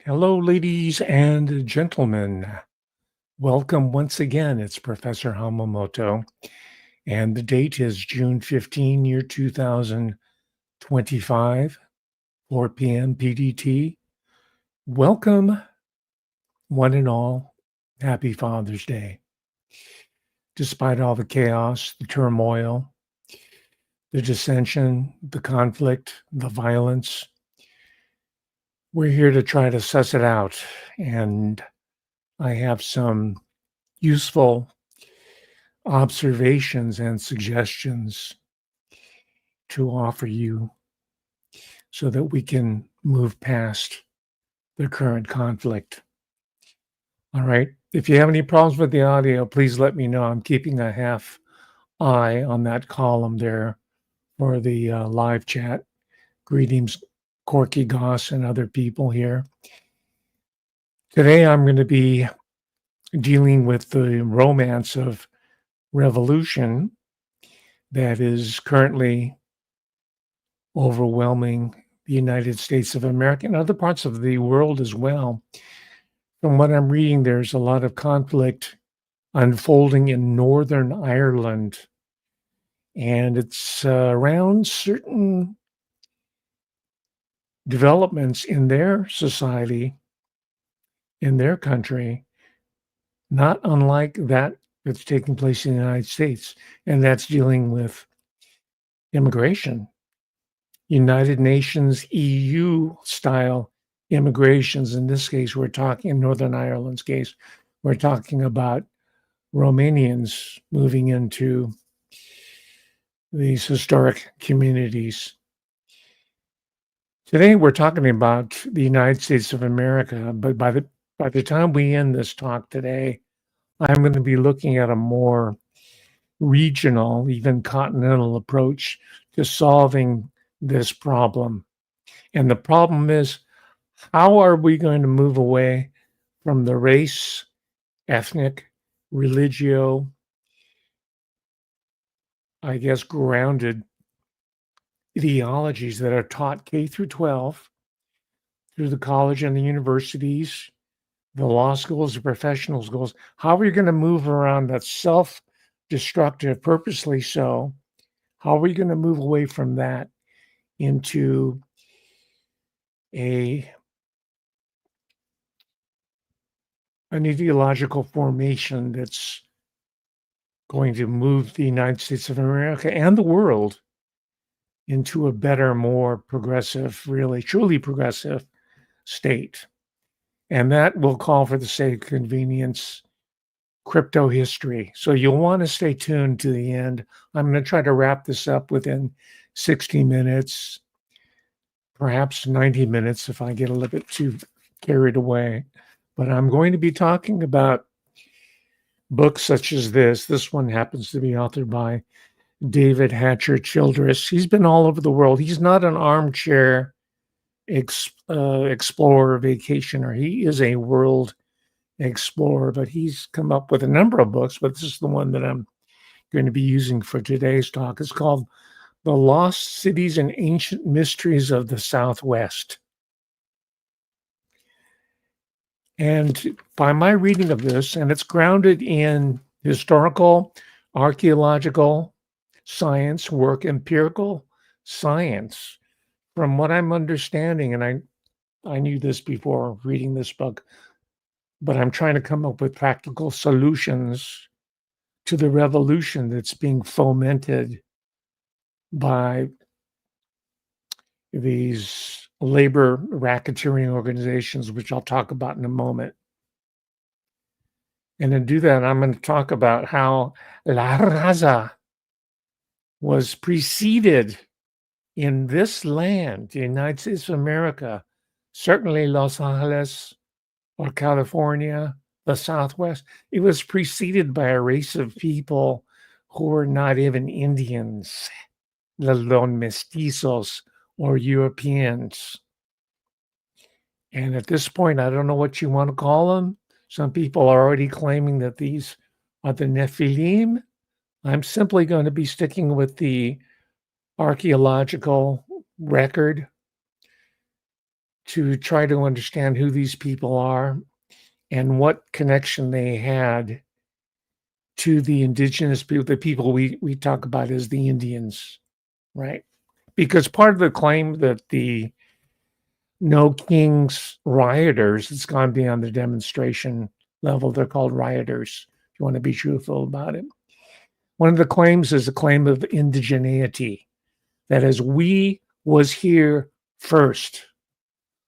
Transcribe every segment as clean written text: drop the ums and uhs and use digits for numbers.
Hello, ladies and gentlemen. Welcome once again. It's Professor Hamamoto, and the date is June 15, year 2025, 4 p.m. PDT. Welcome, one and all. Happy Father's Day. Despite all the chaos, the turmoil, the dissension, the conflict, the violence, we're here to try to suss it out. And I have some useful observations and suggestions to offer you so that we can move past the current conflict. All right. If you have any problems with the audio, please let me know. I'm keeping a half eye on that column there for the live chat. Greetings, Corky Goss and other people here. Today, I'm going to be dealing with the romance of revolution that is currently overwhelming the United States of America and other parts of the world as well. From what I'm reading, there's a lot of conflict unfolding in Northern Ireland, and it's around certain developments in their society, in their country, not unlike that that's taking place in the United States, and that's dealing with immigration. United Nations EU style immigrations. In this case, we're talking in Northern Ireland's case, we're talking about Romanians moving into these historic communities. Today, we're talking about the United States of America, but by the time we end this talk today, I'm going to be looking at a more regional, even continental approach to solving this problem. And the problem is, how are we going to move away from the race, ethnic, religio, I guess, grounded ideologies that are taught K through 12 through the college and the universities, the law schools, the professional schools? How are we going to move around that self-destructive, purposely so? How are we going to move away from that into an ideological formation that's going to move the United States of America and the world into a better, more progressive, really, truly progressive state? And that will call, for the sake of convenience, crypto history. So you'll want to stay tuned to the end. I'm going to try to wrap this up within 60 minutes, perhaps 90 minutes if I get a little bit too carried away. But I'm going to be talking about books such as this. This one happens to be authored by David Hatcher Childress. He's been all over the world. He's not an armchair explorer, vacationer. He is a world explorer, but he's come up with a number of books, but this is the one that I'm going to be using for today's talk. It's called The Lost Cities and Ancient Mysteries of the Southwest. And by my reading of this, and it's grounded in historical, archaeological science work, empirical science, from what I'm understanding, and I knew this before reading this book, but I'm trying to come up with practical solutions to the revolution that's being fomented by these labor racketeering organizations, which I'll talk about in a moment. And to do that, I'm going to talk about how La Raza was preceded in this land, the United States of America, certainly Los Angeles or California, the Southwest. It was preceded by a race of people who were not even Indians, let alone mestizos or Europeans. And at this point, I don't know what you want to call them. Some people are already claiming that these are the Nephilim. I'm simply going to be sticking with the archaeological record to try to understand who these people are and what connection they had to the indigenous people, the people we talk about as the Indians, right? Because part of the claim that the No Kings rioters, it's gone beyond the demonstration level. They're called rioters, if you want to be truthful about it. One of the claims is a claim of indigeneity. That is, we was here first.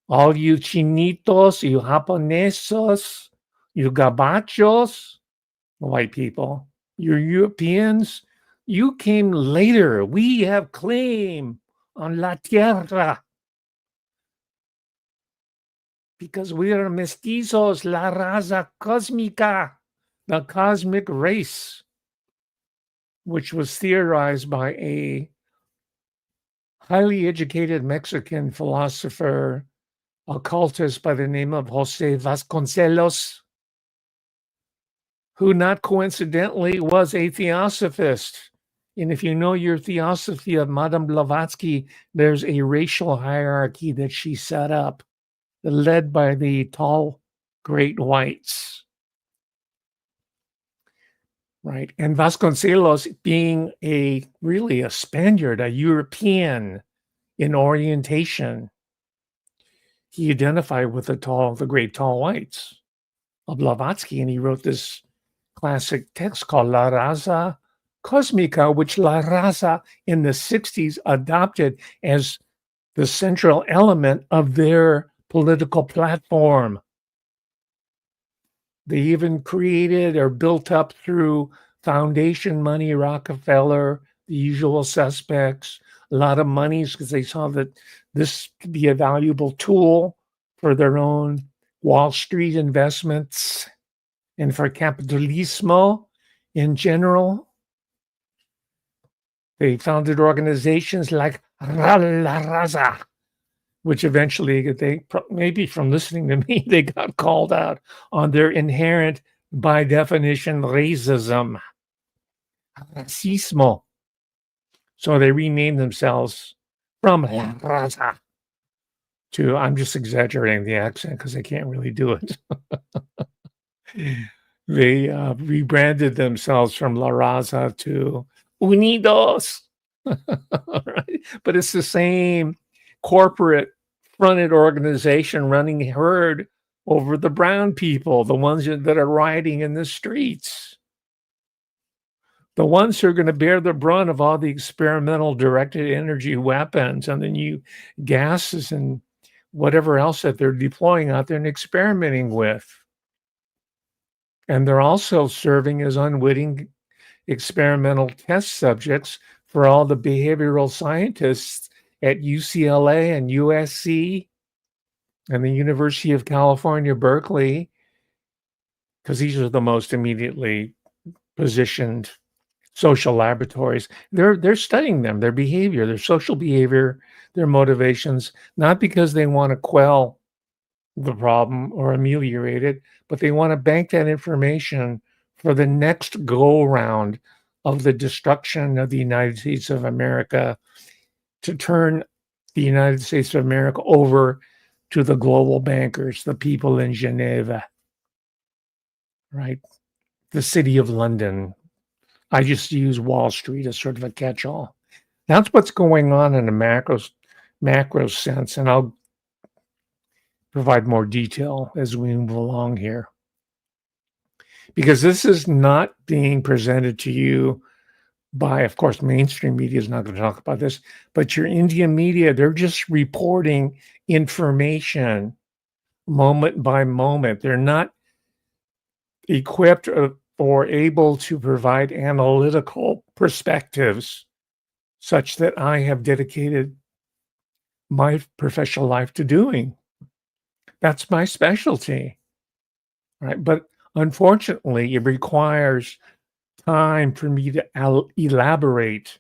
All you chinitos, you japonesos, you gabachos, white people, you Europeans, you came later. We have claim on la tierra because we are mestizos, la raza cósmica, the cosmic race, which was theorized by a highly educated Mexican philosopher, occultist by the name of Jose Vasconcelos, who not coincidentally was a theosophist. And if you know your theosophy of Madame Blavatsky, there's a racial hierarchy that she set up, led by the tall, great whites. Right. And Vasconcelos, being really a Spaniard, a European in orientation, he identified with the great tall whites of Blavatsky, and he wrote this classic text called La Raza Cosmica, which La Raza in the 60s adopted as the central element of their political platform. They even created or built up through foundation money, Rockefeller, the usual suspects, a lot of monies because they saw that this could be a valuable tool for their own Wall Street investments and for capitalismo in general. They founded organizations like La Raza, which eventually they maybe from listening to me, they got called out on their inherent, by definition, racism, racismo. So they renamed themselves from La Raza to, I'm just exaggerating the accent because I can't really do it. They rebranded themselves from La Raza to Unidos. Right? But it's the same corporate fronted organization running herd over the brown people, the ones that are rioting in the streets. The ones who are going to bear the brunt of all the experimental directed energy weapons and the new gases and whatever else that they're deploying out there and experimenting with. And they're also serving as unwitting experimental test subjects for all the behavioral scientists at UCLA and USC and the University of California, Berkeley, because these are the most immediately positioned social laboratories. They're studying them, their behavior, their social behavior, their motivations, not because they want to quell the problem or ameliorate it, but they want to bank that information for the next go round of the destruction of the United States of America, to turn the United States of America over to the global bankers, the people in Geneva, right? The city of London. I just use Wall Street as sort of a catch-all. That's what's going on in a macro sense, and I'll provide more detail as we move along here. Because this is not being presented to you by, of course, mainstream media is not going to talk about this, but your Indian media, they're just reporting information moment by moment. They're not equipped or able to provide analytical perspectives such that I have dedicated my professional life to doing. That's my specialty, right? But unfortunately, it requires time for me to elaborate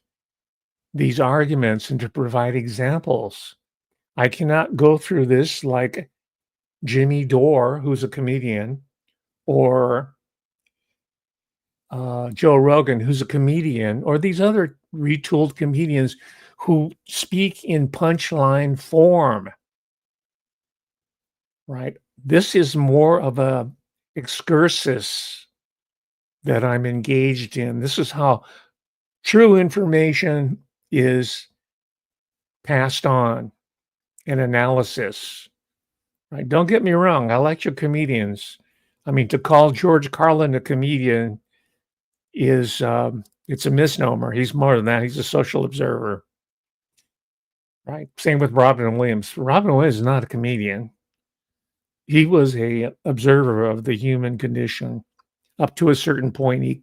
these arguments and to provide examples. I cannot go through this like Jimmy Dore, who's a comedian, or Joe Rogan, who's a comedian, or these other retooled comedians who speak in punchline form. right? This is more of a excursus that I'm engaged in. This is how true information is passed on in analysis, right? Don't get me wrong. I like your comedians. I mean, to call George Carlin a comedian is, it's a misnomer. He's more than that. He's a social observer, right? Same with Robin Williams. Robin Williams is not a comedian. He was a observer of the human condition. Up to a certain point,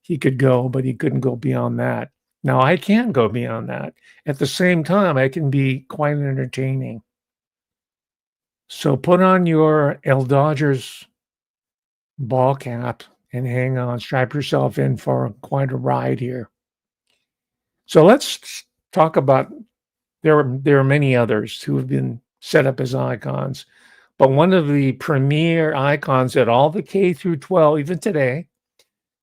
he could go, but he couldn't go beyond that. Now I can go beyond that. At the same time, I can be quite entertaining. So put on your El Dodgers ball cap and hang on, strap yourself in for quite a ride here. So let's talk about there are many others who have been set up as icons, but one of the premier icons at all the K through 12, even today,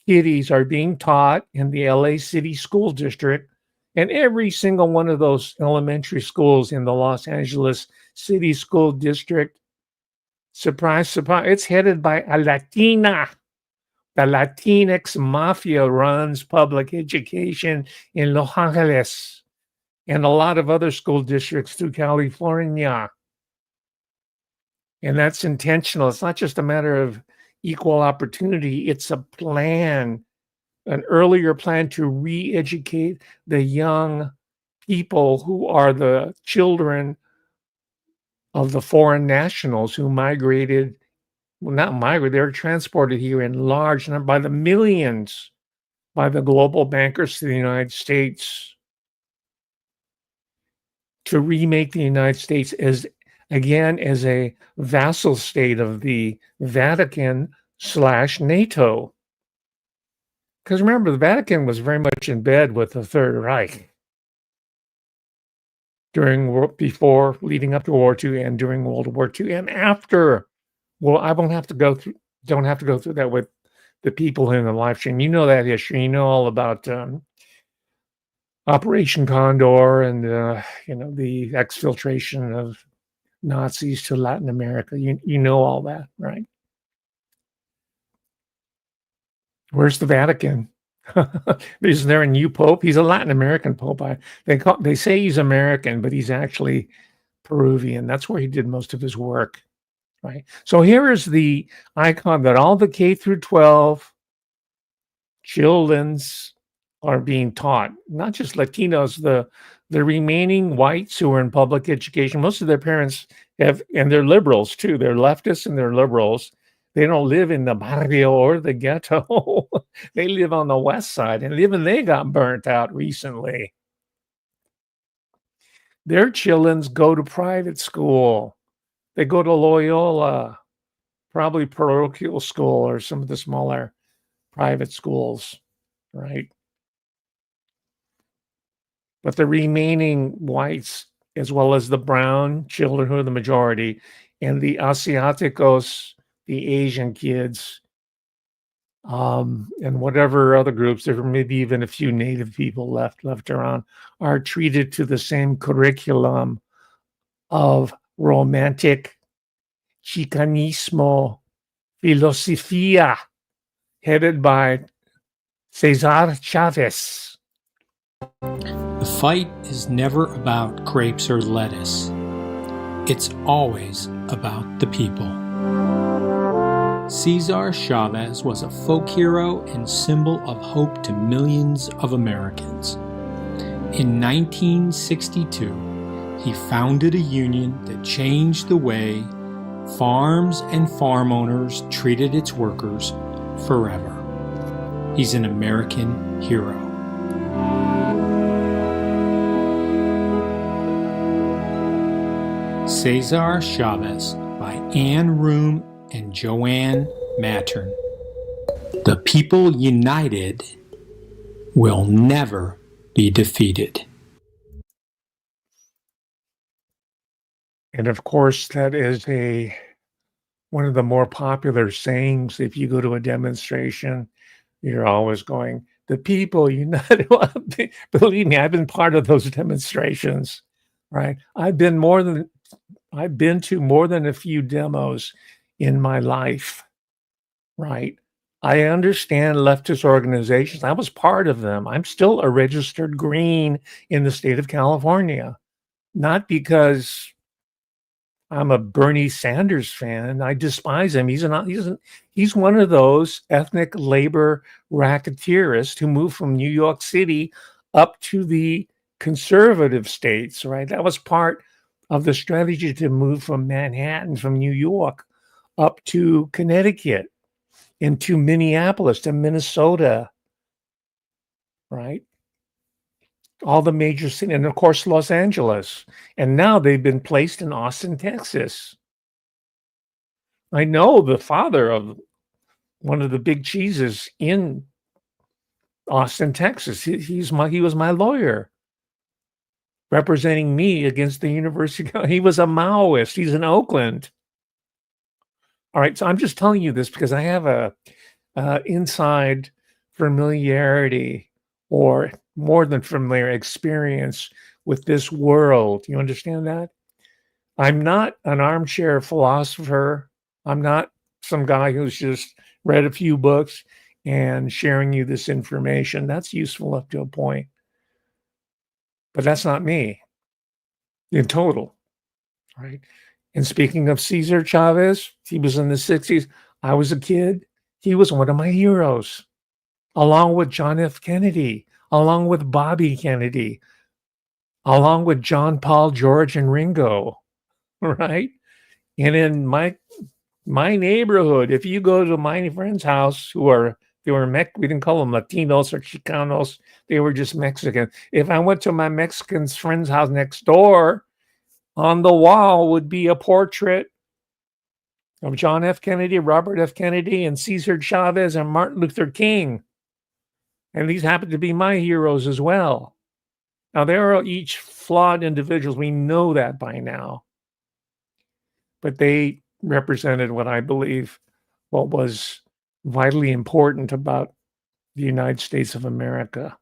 kiddies are being taught in the LA City School District, and every single one of those elementary schools in the Los Angeles City School District, surprise, surprise, it's headed by a Latina. The Latinx mafia runs public education in Los Angeles and a lot of other school districts through California. And that's intentional. It's not just a matter of equal opportunity, it's a plan, an earlier plan to re-educate the young people who are the children of the foreign nationals who migrated, well, not migrated, they were transported here in large number by the millions by the global bankers to the United States to remake the United States as, again, as a vassal state of the Vatican/NATO. Because remember, the Vatican was very much in bed with the Third Reich before, leading up to World War II, and during World War II, and after. Well, I don't have to go through that with the people in the live stream. You know that history. You know all about Operation Condor and the exfiltration of Nazis to Latin America. You know all that, right? Where's the Vatican? Isn't there a new pope? He's a Latin American pope. They say he's American, but he's actually Peruvian. That's where he did most of his work, right? So here is the icon that all the K through 12 children's are being taught, not just Latinos, the remaining whites who are in public education. Most of their parents have, and they're liberals too. They're leftists and they're liberals. They don't live in the barrio or the ghetto. They live on the west side, and even they got burnt out recently. Their children's go to private school. They go to Loyola, probably parochial school or some of the smaller private schools, right? But the remaining whites, as well as the brown children who are the majority, and the Asiaticos, the Asian kids, and whatever other groups, there may be even a few native people left around, are treated to the same curriculum of romantic chicanismo filosofia headed by Cesar Chavez. The fight is never about grapes or lettuce. It's always about the people. Cesar Chavez was a folk hero and symbol of hope to millions of Americans. In 1962, he founded a union that changed the way farms and farm owners treated its workers forever. He's an American hero. Cesar Chavez by Anne Room and Joanne Mattern. The people united will never be defeated. And of course, that is one of the more popular sayings. If you go to a demonstration, you're always going, the people united. Believe me, I've been part of those demonstrations, right? I've been more than I've been to more than a few demos in my life, right? I understand leftist organizations. I was part of them. I'm still a registered Green in the state of California, not because I'm a Bernie Sanders fan. I despise him. He's one of those ethnic labor racketeerists who moved from New York City up to the conservative states, right? That was part of the strategy to move from Manhattan, from New York, up to Connecticut, into Minneapolis, to Minnesota, right? All the major cities, and of course, Los Angeles. And now they've been placed in Austin, Texas. I know the father of one of the big cheeses in Austin, Texas. He was my lawyer representing me against the University. He was a Maoist. He's in Oakland. All right, so I'm just telling you this because I have a inside familiarity, or more than familiar experience with this world. You understand that? I'm not an armchair philosopher. I'm not some guy who's just read a few books and sharing you this information. That's useful up to a point, but that's not me in total, right? And speaking of Cesar Chavez, he was in the 60s. I was a kid. He was one of my heroes, along with John F. Kennedy, along with Bobby Kennedy, along with John Paul, George, and Ringo, right? And in my neighborhood, if you go to my friend's house, we didn't call them Latinos or Chicanos, they were just Mexican. If I went to my Mexican friend's house next door, on the wall would be a portrait of John F. Kennedy, Robert F. Kennedy, and Cesar Chavez and Martin Luther King. And these happen to be my heroes as well. Now, they are each flawed individuals. We know that by now. But they represented what I believe what was vitally important about the United States of America.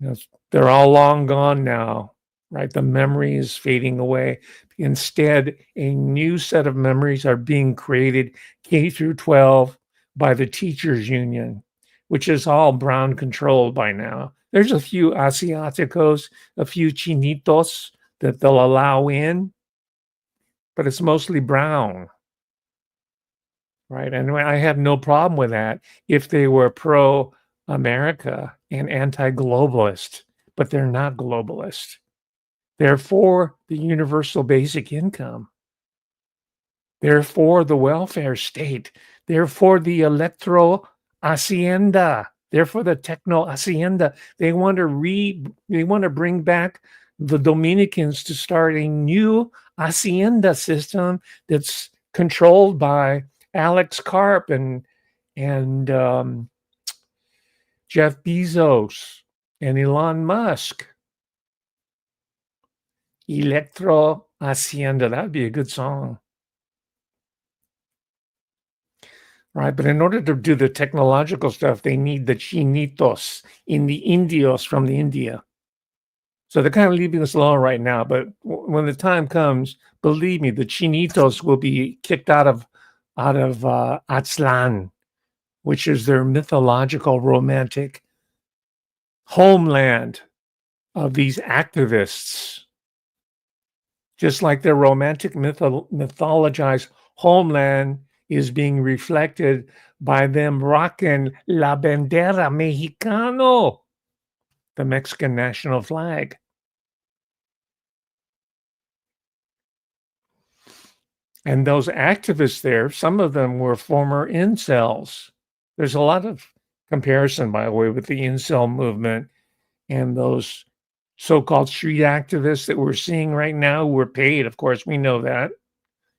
You know, they're all long gone now, right? The memory is fading away. Instead, a new set of memories are being created K through 12 by the teachers union, which is all Brown controlled by now. There's a few Asiaticos, a few Chinitos that they'll allow in, but it's mostly Brown, right? And I have no problem with that if they were pro-America and anti-globalist, but they're not globalist. They're for the universal basic income. They're for the welfare state. They're for the electro hacienda. They're for the techno hacienda. They want to bring back the Dominicans to start a new hacienda system that's controlled by Alex Karp and Jeff Bezos and Elon Musk. Electro Hacienda. That would be a good song. Right. But in order to do the technological stuff, they need the chinitos in the indios from the India. So they're kind of leaving us alone right now. But when the time comes, believe me, the chinitos will be kicked out of Aztlan, which is their mythological, romantic homeland of these activists. Just like their romantic mythologized homeland is being reflected by them rocking La Bandera Mexicano, the Mexican national flag. And those activists there, some of them were former incels. There's a lot of comparison, by the way, with the incel movement and those so-called street activists that we're seeing right now who were paid. Of course, we know that.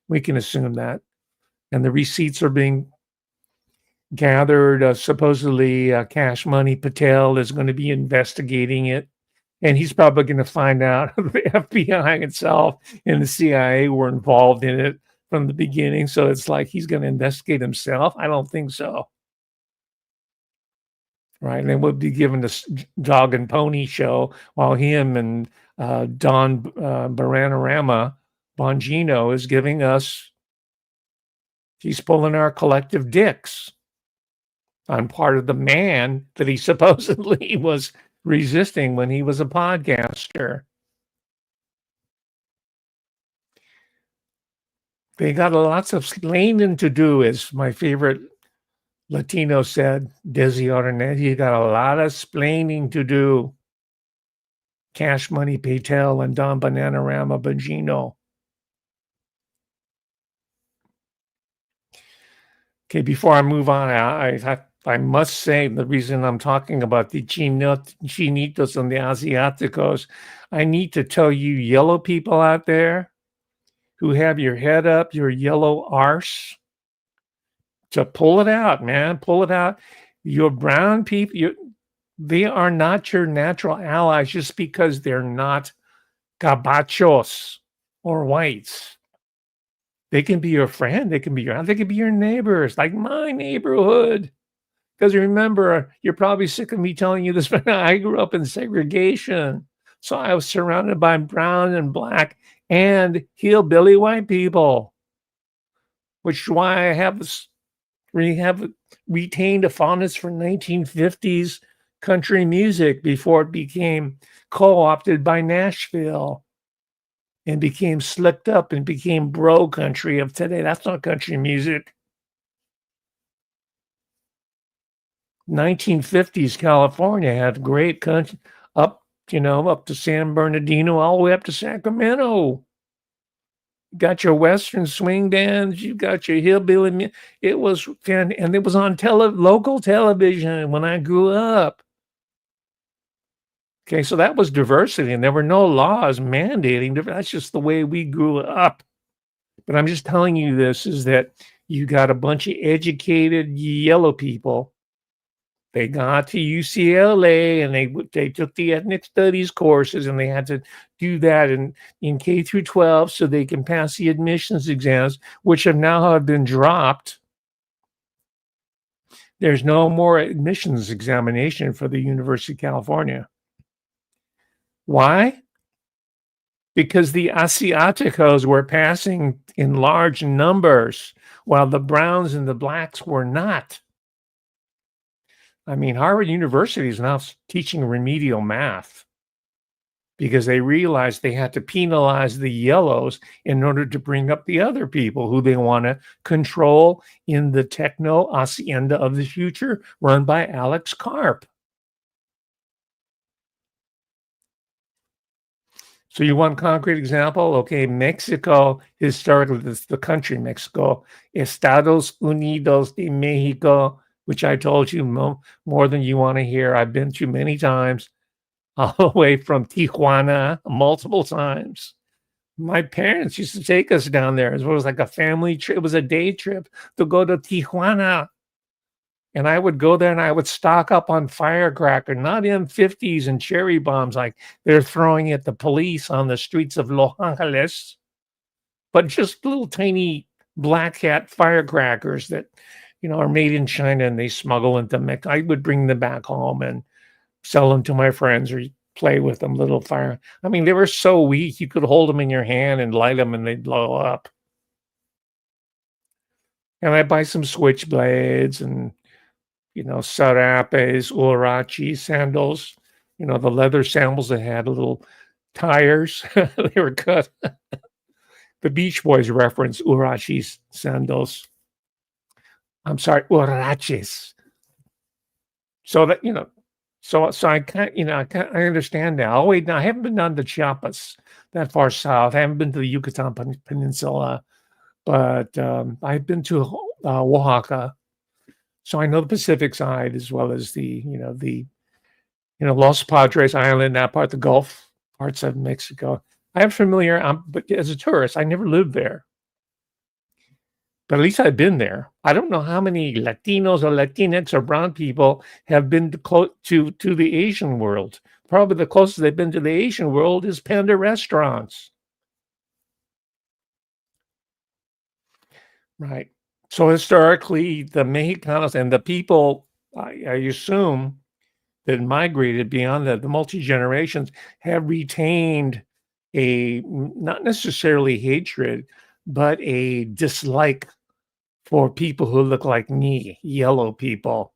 We can assume that. And the receipts are being gathered. Supposedly, Cash Money Patel is going to be investigating it. And he's probably going to find out the FBI itself and the CIA were involved in it from the beginning. So it's like he's going to investigate himself. I don't think so. Right. And then we'll be given this dog and pony show while him and Don Baranarama Bongino is giving us, he's pulling our collective dicks on part of the man that he supposedly was resisting when he was a podcaster. They got lots of splaining to do, as my favorite Latino said, Desi Arnett. You got a lot of splaining to do. Cash Money Patel and Don Bananarama Bongino. Okay, before I move on, I must say the reason I'm talking about the Chinitos and the Asiaticos, I need to tell you yellow people out there who have your head up your yellow arse to pull it out, man. Pull it out. Your brown people, they are not your natural allies just because they're not gabachos or whites. They can be your friend. They can be your neighbors, like my neighborhood. Because remember, you're probably sick of me telling you this, but I grew up in segregation. So I was surrounded by brown and black and hillbilly white people, which is why I have retained a fondness for 1950s country music before it became co-opted by Nashville and became slicked up and became bro country of today. That's not country music. 1950s California had great country up to San Bernardino, all the way up to Sacramento. You got your Western swing bands, you got your hillbilly. It was fan, and it was on local television when I grew up. Okay, so that was diversity, and there were no laws mandating. That's just the way we grew up. But I'm just telling you this is that you got a bunch of educated yellow people. They got to UCLA and they took the ethnic studies courses, and they had to do that in K through 12 so they can pass the admissions exams, which have been dropped. There's no more admissions examination for the University of California. Why? Because the Asiaticos were passing in large numbers while the browns and the blacks were not. I mean, Harvard University is now teaching remedial math because they realized they had to penalize the yellows in order to bring up the other people who they want to control in the techno hacienda of the future run by Alex Karp. So you want a concrete example? Okay, Mexico, historically, this is the country Mexico, Estados Unidos de Mexico, which I told you more than you want to hear. I've been to many times, all the way from Tijuana multiple times. My parents used to take us down there. It was like a family trip. It was a day trip to go to Tijuana. And I would go there and I would stock up on firecracker, not M50s and cherry bombs like they're throwing at the police on the streets of Los Angeles, but just little tiny black hat firecrackers that, are made in China and they smuggle into Mexico. I would bring them back home and sell them to my friends or play with them, little fire. I mean, they were so weak, you could hold them in your hand and light them and they'd blow up. And I buy some switchblades and sarapes, huaraches, sandals, the leather sandals that had little tires. They were cut. The Beach Boys reference huaraches sandals. I'm sorry, huaraches. So that, so I can't, I understand now. Oh, wait, now I haven't been down to Chiapas, that far south. I haven't been to the Yucatan Peninsula, but I've been to Oaxaca. So I know the Pacific side as well as the Los Padres Island, that part, the Gulf parts of Mexico. I am familiar, but as a tourist, I never lived there. But at least I've been there. I don't know how many Latinos or Latinx or brown people have been to the Asian world. Probably the closest they've been to the Asian world is Panda restaurants. Right. So historically, the Mexicanos and the people, I assume, that migrated beyond the multi-generations have retained not necessarily hatred, but a dislike for people who look like me, yellow people,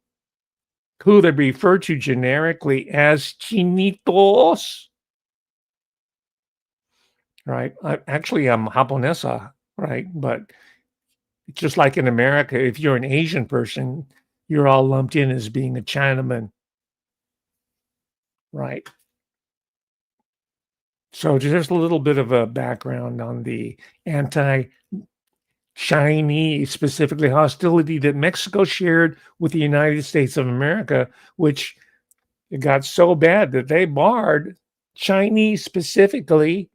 who they refer to generically as chinitos, right? I'm Japonesa, right? But just like in America, if you're an Asian person, you're all lumped in as being a Chinaman, right? So just a little bit of a background on the anti Chinese, specifically hostility that Mexico shared with the United States of America, which it got so bad that they barred Chinese specifically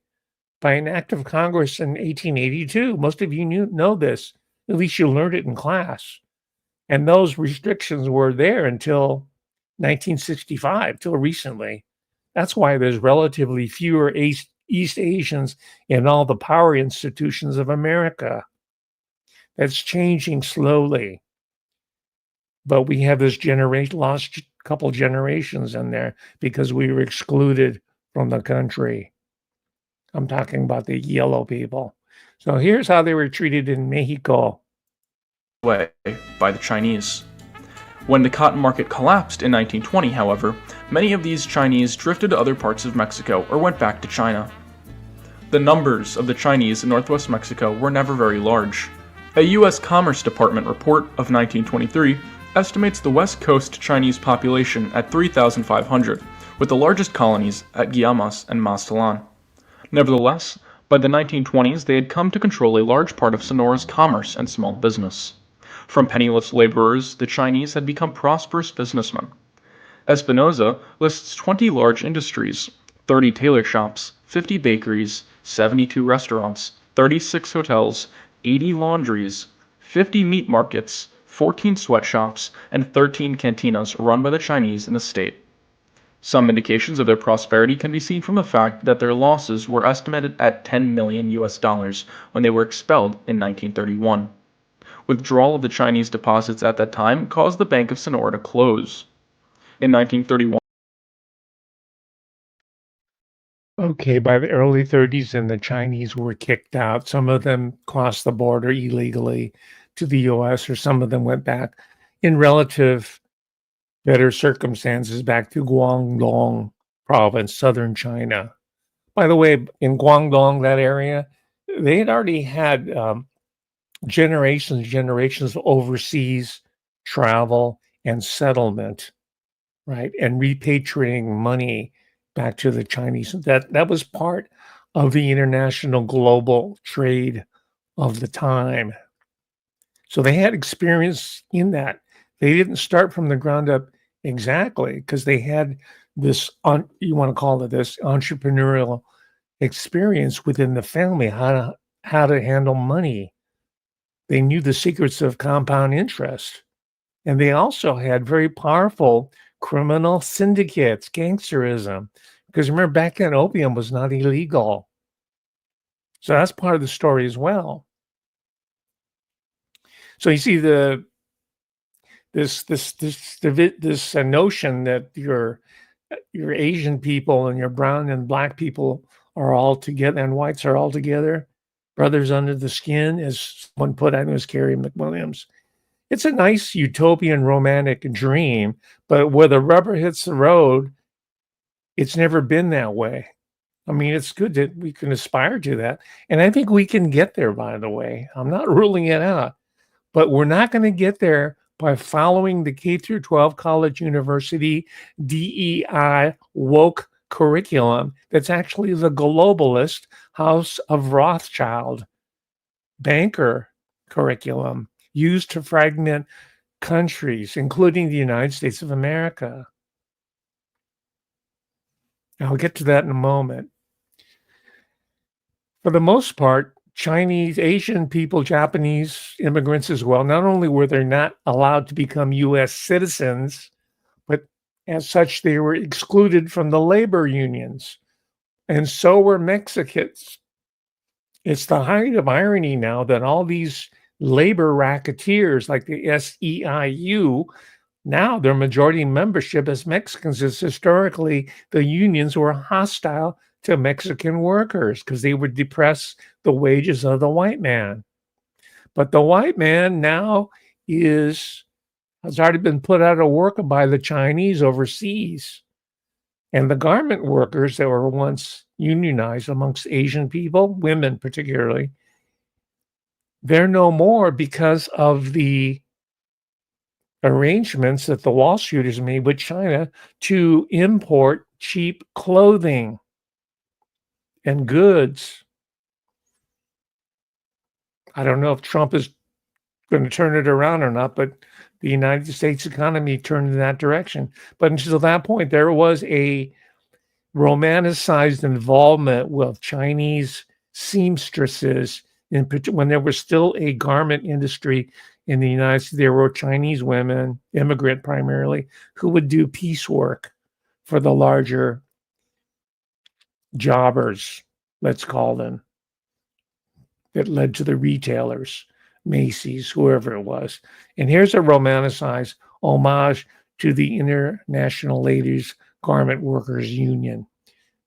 by an act of Congress in 1882. Most of you know this. At least you learned it in class. And those restrictions were there until 1965, till recently. That's why there's relatively fewer East Asians in all the power institutions of America. That's changing slowly. But we have this lost couple generations in there because we were excluded from the country. I'm talking about the yellow people. So here's how they were treated in Mexico. Way by the Chinese. When the cotton market collapsed in 1920, however, many of these Chinese drifted to other parts of Mexico or went back to China. The numbers of the Chinese in northwest Mexico were never very large. A U.S. Commerce Department report of 1923 estimates the West Coast Chinese population at 3,500, with the largest colonies at Guaymas and Mazatlan. Nevertheless, by the 1920s they had come to control a large part of Sonora's commerce and small business. From penniless laborers, the Chinese had become prosperous businessmen. Espinoza lists 20 large industries, 30 tailor shops, 50 bakeries, 72 restaurants, 36 hotels, 80 laundries, 50 meat markets, 14 sweatshops, and 13 cantinas run by the Chinese in the state. Some indications of their prosperity can be seen from the fact that their losses were estimated at $10 million when they were expelled in 1931. Withdrawal of the Chinese deposits at that time caused the Bank of Sonora to close. In 1931, Okay, by the early 30s, and the Chinese were kicked out. Some of them crossed the border illegally to the US, or some of them went back in relative better circumstances back to Guangdong province, southern China. By the way, in Guangdong, that area, they had already had generations of overseas travel and settlement, right? And repatriating money back to the Chinese. That was part of the international global trade of the time. So they had experience in that. They didn't start from the ground up exactly because they had this you want to call it this entrepreneurial experience within the family, how to handle money. They knew the secrets of compound interest. And they also had very powerful criminal syndicates, gangsterism. Because remember, back then, opium was not illegal. So that's part of the story as well. So you see this notion that your Asian people and your brown and black people are all together and whites are all together, brothers under the skin, as someone put, I think it was Carrie McWilliams. It's a nice utopian romantic dream, but where the rubber hits the road, it's never been that way. I mean, it's good that we can aspire to that. And I think we can get there, by the way. I'm not ruling it out, but we're not going to get there by following the K through 12 college university DEI woke curriculum that's actually the globalist House of Rothschild banker curriculum used to fragment countries, including the United States of America. I'll get to that in a moment. For the most part, Chinese, Asian people, Japanese immigrants as well, not only were they not allowed to become US citizens, but as such, they were excluded from the labor unions. And so were Mexicans. It's the height of irony now that all these labor racketeers like the SEIU, now their majority membership as Mexicans is historically the unions were hostile to Mexican workers because they would depress the wages of the white man. But the white man now has already been put out of work by the Chinese overseas. And the garment workers that were once unionized amongst Asian people, women particularly, they're no more because of the arrangements that the Wall Streeters made with China to import cheap clothing and goods. I don't know if Trump is going to turn it around or not, but the United States economy turned in that direction. But until that point, there was a romanticized involvement with Chinese seamstresses when there was still a garment industry in the United States. There were Chinese women, immigrant primarily, who would do piecework for the larger jobbers, let's call them, that led to the retailers, Macy's, whoever it was. And here's a romanticized homage to the International Ladies Garment Workers Union.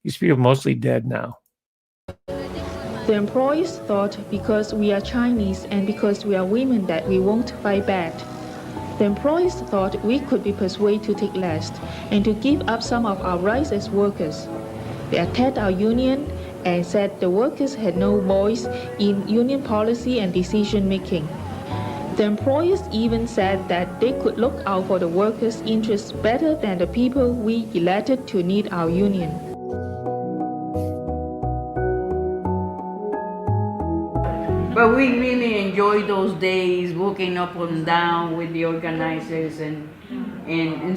These people are mostly dead now. The employees thought because we are Chinese and because we are women that we won't fight back. The employees thought we could be persuaded to take less and to give up some of our rights as workers. They attacked our union and said the workers had no voice in union policy and decision making. The employers even said that they could look out for the workers' interests better than the people we elected to lead our union. But we really enjoyed those days, walking up and down with the organizers and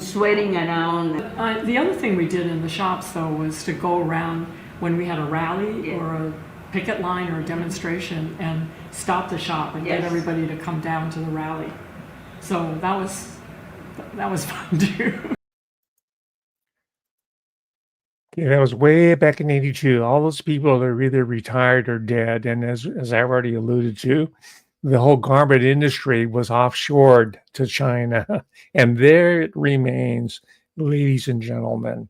sweating around. The other thing we did in the shops, though, was to go around when we had a rally or a picket line or a demonstration and stop the shop and get everybody to come down to the rally. So that was fun too. Yeah, that was way back in '82. All those people are either retired or dead. And as I've already alluded to, the whole garment industry was offshored to China. And there it remains, ladies and gentlemen,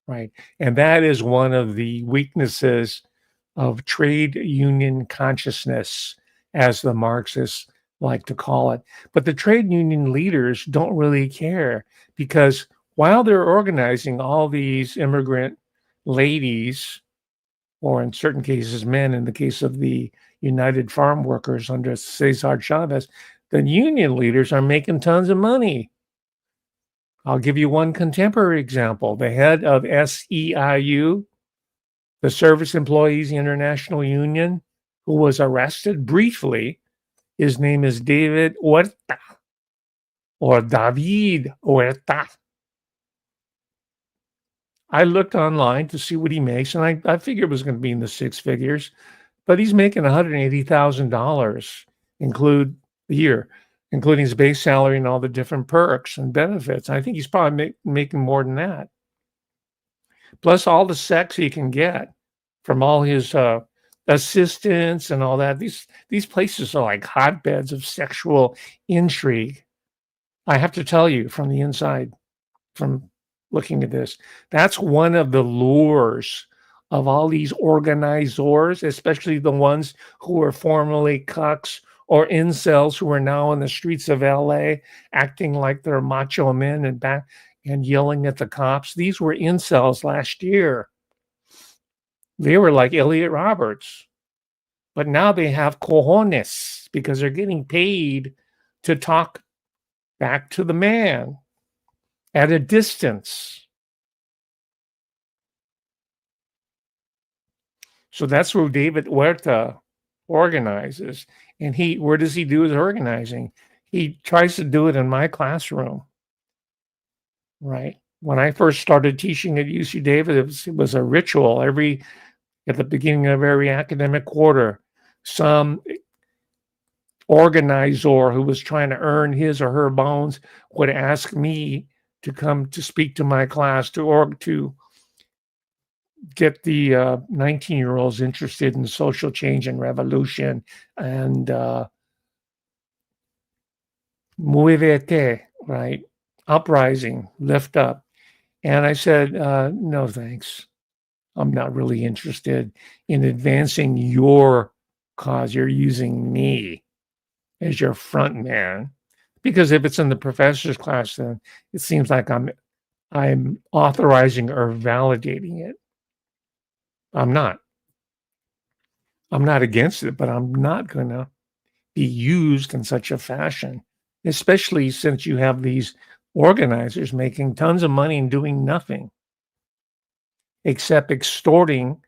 right? And that is one of the weaknesses of trade union consciousness, as the Marxists like to call it. But the trade union leaders don't really care because while they're organizing all these immigrant ladies, or in certain cases men, in the case of the United Farm Workers under Cesar Chavez, the union leaders are making tons of money. I'll give you one contemporary example. The head of SEIU, the Service Employees International Union, who was arrested briefly, his name is David Huerta, or David Huerta. I looked online to see what he makes, and I figured it was going to be in the six figures, but he's making $180,000 a year, including his base salary and all the different perks and benefits. I think he's probably making more than that. Plus all the sex he can get from all his assistants and all that. These places are like hotbeds of sexual intrigue. I have to tell you from the inside, from looking at this, that's one of the lures of all these organizers, especially the ones who were formerly cucks or incels who are now in the streets of LA acting like they're macho men and yelling at the cops. These were incels last year. They were like Elliot Roberts, but now they have cojones because they're getting paid to talk back to the man at a distance. So that's where David Huerta organizes. And where does he do his organizing? He tries to do it in my classroom, right? When I first started teaching at UC Davis, it was a ritual. At the beginning of every academic quarter, some organizer who was trying to earn his or her bones would ask me to come to speak to my class to get the 19-year-olds interested in social change and revolution and muévete, right? Uprising, lift up. And I said, no, thanks. I'm not really interested in advancing your cause. You're using me as your front man. Because if it's in the professor's class, then it seems like I'm authorizing or validating it. I'm not. I'm not against it, but I'm not going to be used in such a fashion, especially since you have these organizers making tons of money and doing nothing except extorting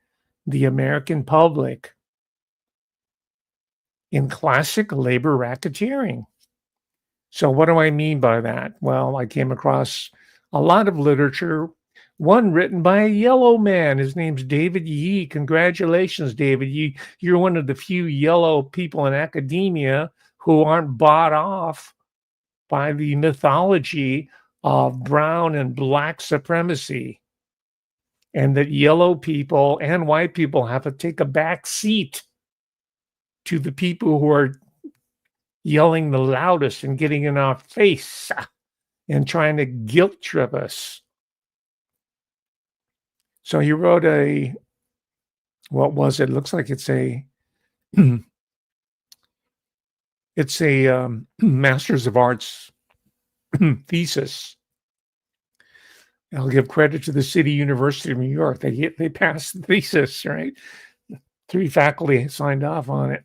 the American public in classic labor racketeering. So, what do I mean by that? Well, I came across a lot of literature, one written by a yellow man. His name's David Yee. Congratulations, David Yee. You're one of the few yellow people in academia who aren't bought off by the mythology of brown and black supremacy, and that yellow people and white people have to take a back seat to the people who are yelling the loudest and getting in our face and trying to guilt trip us. So he wrote what was it? Looks like it's a it's a Masters of Arts thesis. I'll give credit to the City University of New York. They passed the thesis, right? 3 faculty signed off on it.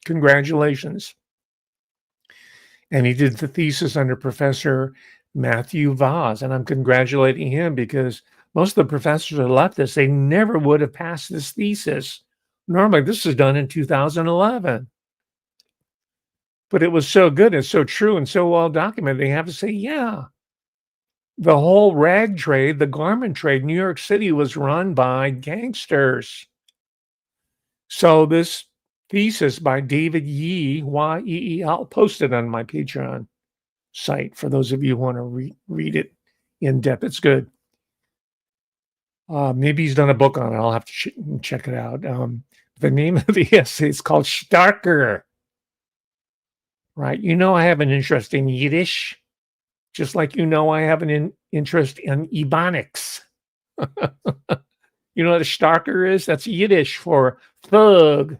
Congratulations. And he did the thesis under Professor Matthew Vaz. And I'm congratulating him because most of the professors are leftists. They never would have passed this thesis. Normally, this is done in 2011. But it was so good and so true and so well documented. They have to say, yeah, the whole rag trade, the garment trade, New York City was run by gangsters. So this thesis by David Yee, Y-E-E, I'll post it on my Patreon site for those of you who want to read it in depth. It's good. Maybe he's done a book on it. I'll have to check it out. The name of the essay is called Starker. Right. You know, I have an interest in Yiddish, just like I have an interest in Ebonics. You know what a Starker is? That's Yiddish for thug.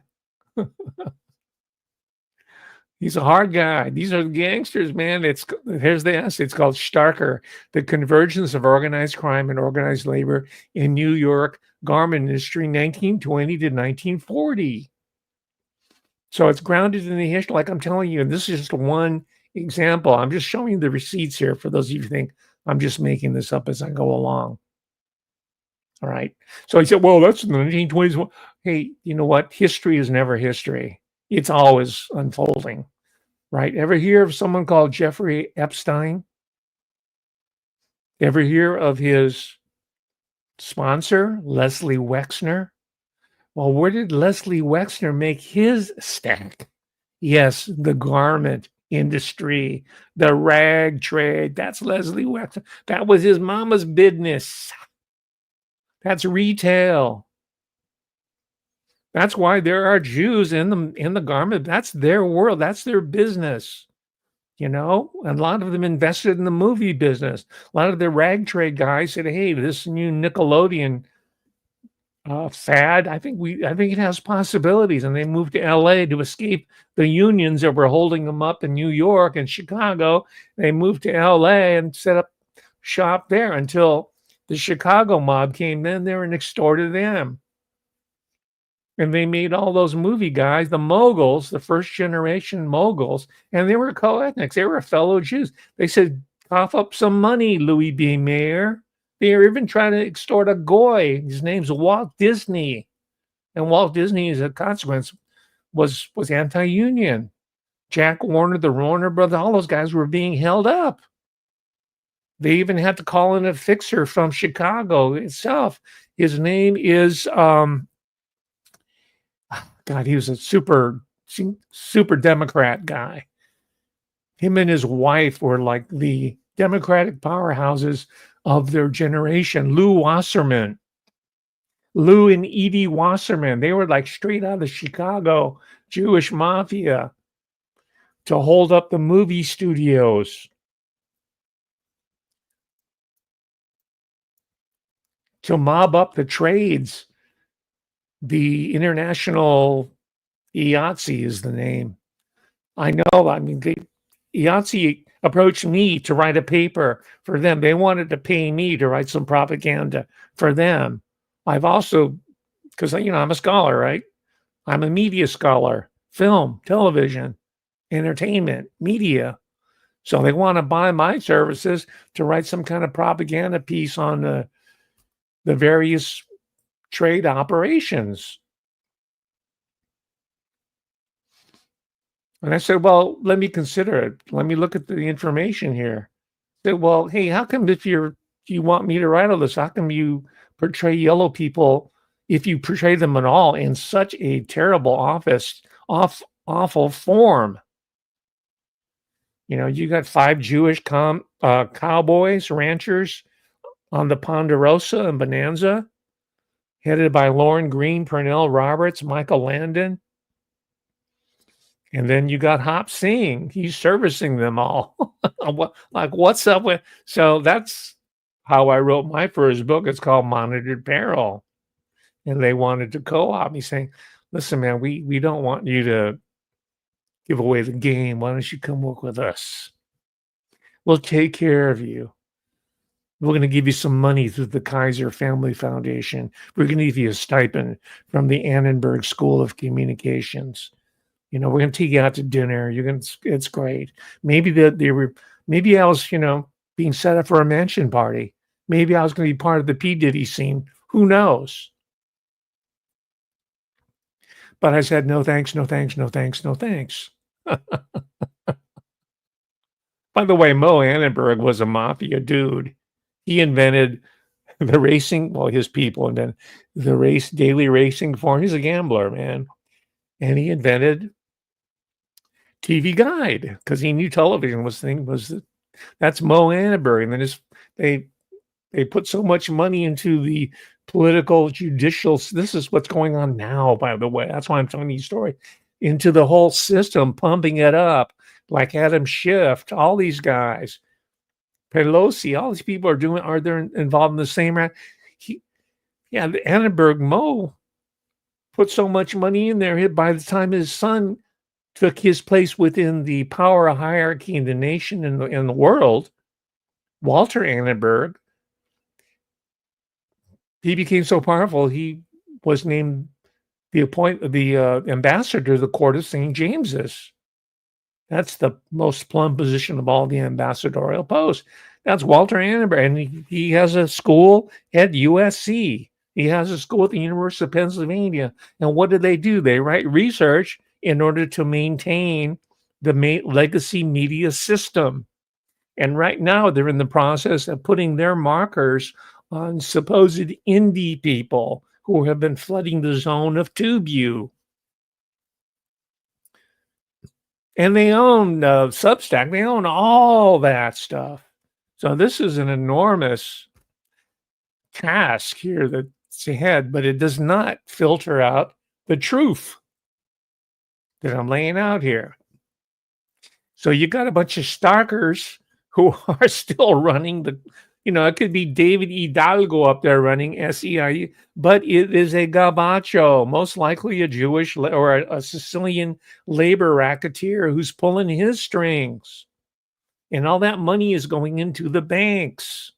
He's a hard guy. These are the gangsters, man. Here's the essay. It's called Starker, The Convergence of Organized Crime and Organized Labor in New York Garment Industry, 1920 to 1940. So it's grounded in the history, like I'm telling you, and this is just one example. I'm just showing you the receipts here for those of you who think I'm just making this up as I go along. All right. So he said, well, that's in the 1920s. Hey, you know what? History is never history. It's always unfolding, right? Ever hear of someone called Jeffrey Epstein? Ever hear of his sponsor, Leslie Wexner? Well, where did Leslie Wexner make his stack? Yes, the garment industry, the rag trade. That's Leslie Wexner. That was his mama's business. That's retail. That's why there are Jews in the garment. That's their world. That's their business. You know, a lot of them invested in the movie business. A lot of the rag trade guys said, "Hey, this new Nickelodeon fad, I think it has possibilities." And they moved to LA to escape the unions that were holding them up in New York and Chicago. They moved to LA and set up shop there until the Chicago mob came in there and extorted them. And they made all those movie guys, the moguls, the first generation moguls, and they were co-ethnics. They were fellow Jews. They said, cough up some money, Louis B. Mayer. They were even trying to extort a goy. His name's Walt Disney. And Walt Disney, as a consequence, was anti-union. Jack Warner, the Warner brother, all those guys were being held up. They even had to call in a fixer from Chicago itself. His name is, God, he was a super Democrat guy. Him and his wife were like the Democratic powerhouses of their generation. Lou Wasserman. Lou and Edie Wasserman. They were like straight out of the Chicago Jewish mafia to hold up the movie studios. to mob up the trades. The International IATSE is the name. I know. I mean, IATSE approached me to write a paper for them. They wanted to pay me to write some propaganda for them. I've also, because I'm a scholar, right? I'm a media scholar, film, television, entertainment, media. So they want to buy my services to write some kind of propaganda piece on the various trade operations. And I said, well, let me consider it. Let me look at the information here. I said, well, hey, how come if you want me to write all this, how come you portray yellow people, if you portray them at all, in such a terrible awful form? You got 5 Jewish cowboys, ranchers on the Ponderosa and Bonanza, headed by Lauren Green, Pernell Roberts, Michael Landon. And then you got Hop Singh. He's servicing them all. What's up with? So that's how I wrote my first book. It's called Monitored Peril. And they wanted to co-op me, saying, listen, man, we don't want you to give away the game. Why don't you come work with us? We'll take care of you. We're going to give you some money through the Kaiser Family Foundation. We're going to give you a stipend from the Annenberg School of Communications. We're going to take you out to dinner. It's great. Maybe maybe I was, being set up for a mansion party. Maybe I was going to be part of the P. Diddy scene. Who knows? But I said, no thanks, no thanks, no thanks, no thanks. By the way, Mo Annenberg was a mafia dude. He invented the racing, his people invented the daily racing form. He's a gambler, man. And he invented TV Guide because he knew television that's Mo Annenberg. And then they put so much money into the political, judicial. This is what's going on now, by the way. That's why I'm telling you the story. Into the whole system, pumping it up, like Adam Schiff, all these guys, Pelosi, all these people are they involved in the same round? The Annenberg Mo put so much money in there. By the time his son took his place within the power hierarchy in the nation and in the world, Walter Annenberg, he became so powerful, he was named the ambassador to the court of St. James's. That's the most plum position of all the ambassadorial posts. That's Walter Annenberg, and he has a school at USC. He has a school at the University of Pennsylvania. And what do? They write research in order to maintain the legacy media system. And right now, they're in the process of putting their markers on supposed indie people who have been flooding the zone of TubeU. And they own Substack. They own all that stuff. So this is an enormous task here that's ahead, but it does not filter out the truth that I'm laying out here. So you got a bunch of stalkers who are still running it could be David Hidalgo up there running SEIU, but it is a gabacho, most likely a Jewish or a Sicilian labor racketeer who's pulling his strings. And all that money is going into the banks.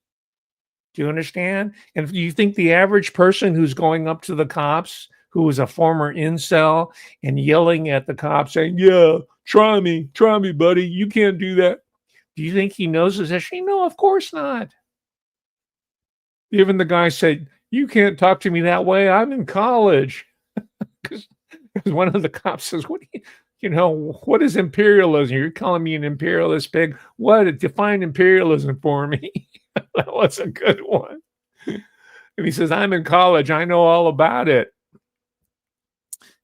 Do you understand? And do you think the average person who's going up to the cops, who is a former incel, and yelling at the cops saying, yeah, try me, buddy, you can't do that. Do you think he knows his history? No, of course not. Even the guy said, you can't talk to me that way. I'm in college. Because one of the cops says, what is imperialism? You're calling me an imperialist pig. What? Define imperialism for me. That was a good one. And he says, I'm in college. I know all about it.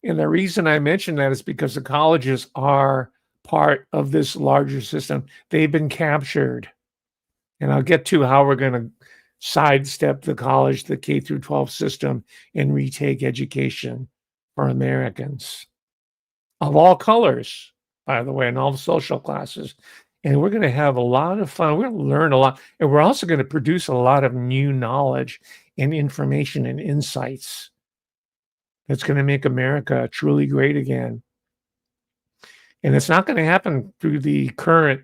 And the reason I mention that is because the colleges are part of this larger system. They've been captured. And I'll get to how we're going to sidestep the college, the K through 12 system, and retake education for Americans of all colors, by the way, and all social classes. And we're going to have a lot of fun. We're going to learn a lot. And we're also going to produce a lot of new knowledge and information and insights that's going to make America truly great again. And it's not going to happen through the current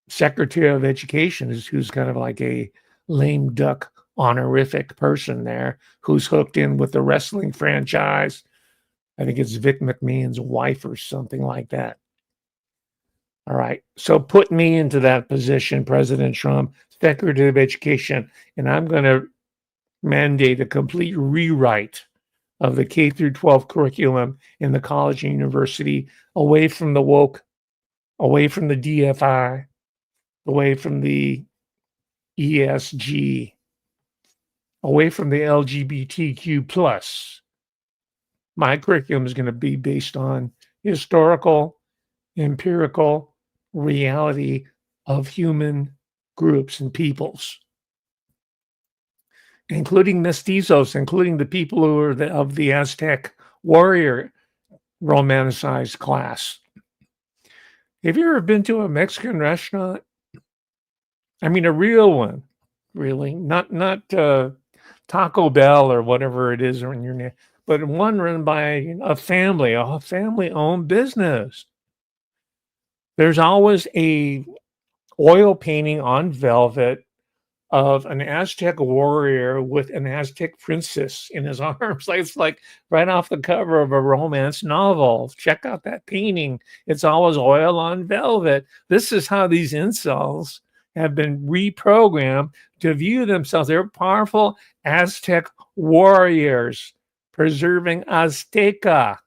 Secretary of Education, who's kind of like a lame duck honorific person there, who's hooked in with the wrestling franchise. I think it's Vic McMahon's wife or something like that. All right. So put me into that position, President Trump, Secretary of Education, and I'm going to mandate a complete rewrite of the K through 12 curriculum in the college and university, away from the woke, away from the DFI, away from the ESG, away from the LGBTQ plus. My curriculum is going to be based on historical, empirical reality of human groups and peoples, including mestizos, including the people who are of the Aztec warrior romanticized class. Have you ever been to a Mexican restaurant? I mean, a real one, really, not Taco Bell or whatever it is in your name, but one run by a family-owned business. There's always a oil painting on velvet of an Aztec warrior with an Aztec princess in his arms. Like, it's like right off the cover of a romance novel. Check out that painting. It's always oil on velvet. This is how these incels have been reprogrammed to view themselves. They're powerful Aztec warriors preserving Azteca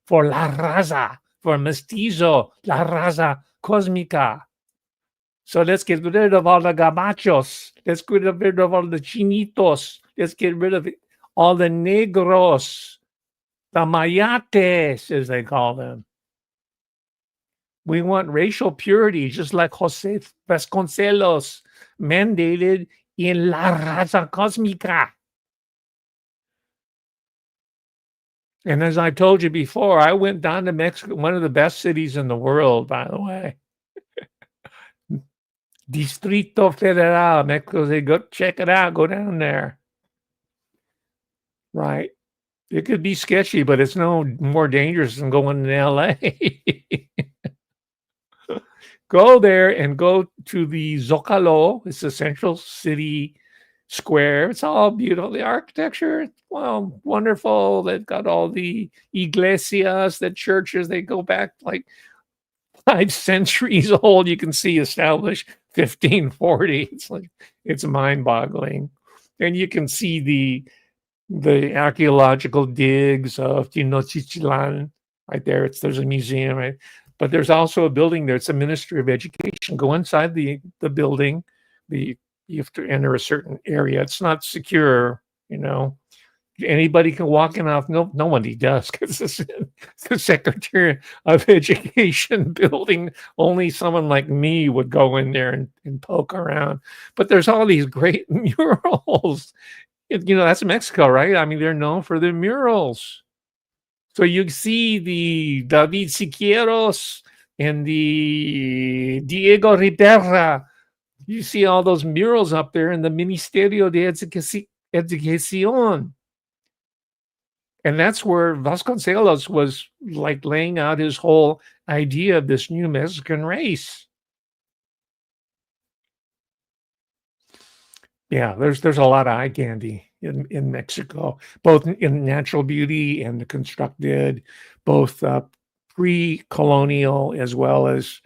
for La Raza, for Mestizo, La Raza Cosmica. So let's get rid of all the gabachos. Let's get rid of all the chinitos. Let's get rid of all the negros, the mayates, as they call them. We want racial purity, just like Jose Vasconcelos mandated in La Raza Cosmica. And as I told you before, I went down to Mexico, one of the best cities in the world, by the way. Distrito Federal, Mexico City. Go check it out. Go down there. Right. It could be sketchy, but it's no more dangerous than going to LA. Go there and go to the Zocalo. It's the central city square. It's all beautiful. The architecture, well, wonderful. They've got all the iglesias, the churches. They go back like 5 centuries old. You can see established 1540. It's like, it's mind-boggling. And you can see the archaeological digs of Tenochtitlan right there. There's a museum, right? But there's also a building there. It's a Ministry of Education. Go inside the building. You have to enter a certain area. It's not secure, Anybody can walk in off. No, nobody does, because it's the Secretary of Education building. Only someone like me would go in there and poke around. But there's all these great murals. That's Mexico, right? I mean, they're known for their murals. So you see the David Siqueiros and the Diego Rivera. You see all those murals up there in the Ministerio de Educación. And that's where Vasconcelos was like laying out his whole idea of this new Mexican race. Yeah, there's a lot of eye candy in Mexico, both in natural beauty and the constructed, both pre-colonial as well as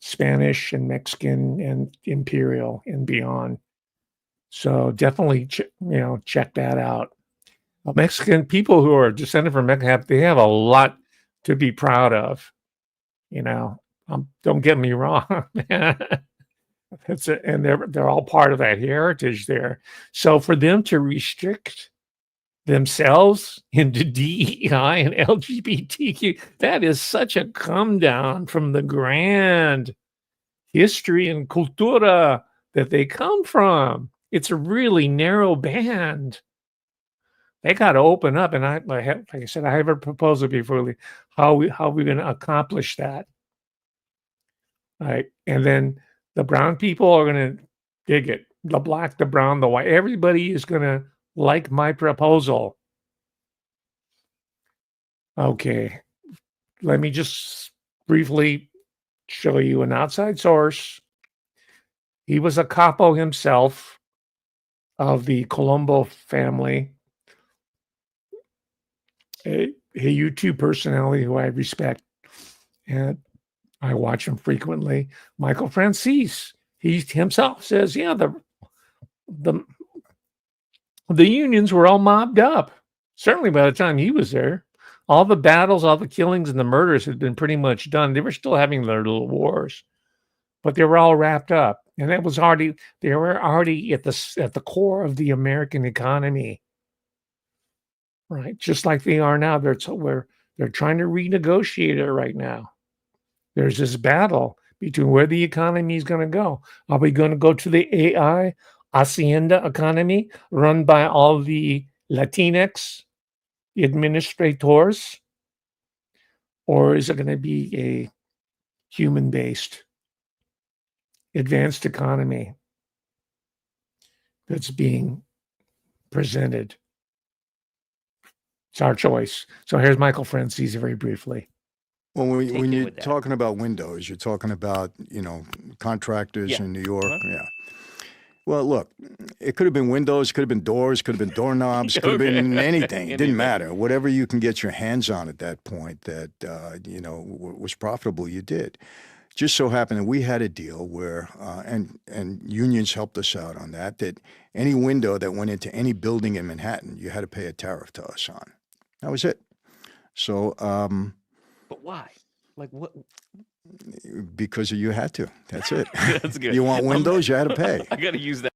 Spanish and Mexican and imperial and beyond. So definitely, check that out. Mexican people who are descended from Mexico, they have a lot to be proud of. Don't get me wrong. And they're all part of that heritage there. So for them to restrict themselves into DEI and LGBTQ, that is such a come down from the grand history and cultura that they come from. It's a really narrow band. They got to open up, and like I said, I have a proposal before how we're going to accomplish that. right? And then the brown people are going to dig it. The black, the brown, the white. Everybody is going to like my proposal. Okay, let me just briefly show you an outside source. He was a capo himself of the Colombo family, a YouTube personality who I respect, and I watch him frequently. Michael Francis, he himself says, yeah, the unions were all mobbed up. Certainly by the time he was there, all the battles, all the killings, and the murders had been pretty much done. They were still having their little wars, but they were all wrapped up, and that was already they were already at the core of the American economy, right? Just like they are now. They're trying to renegotiate it right now. There's this battle between where the economy is going to go. Are we going to go to the AI hacienda economy run by all the Latinx administrators, or is it going to be a human-based advanced economy that's being presented? It's our choice. So here's Michael Francis very briefly. Well, when Take it you're with that. talking about windows, you're talking about, contractors Yeah. in New York. Uh-huh. Yeah. Well, look, it could have been windows, could have been doors, could have been doorknobs, could have been anything. It didn't matter. Whatever you can get your hands on at that point that, was profitable, you did. Just so happened that we had a deal where, and unions helped us out on that any window that went into any building in Manhattan, you had to pay a tariff to us on. That was it. So, But why? Like what? because you had to. That's it. That's good. You want windows, you had to pay. I got to use that.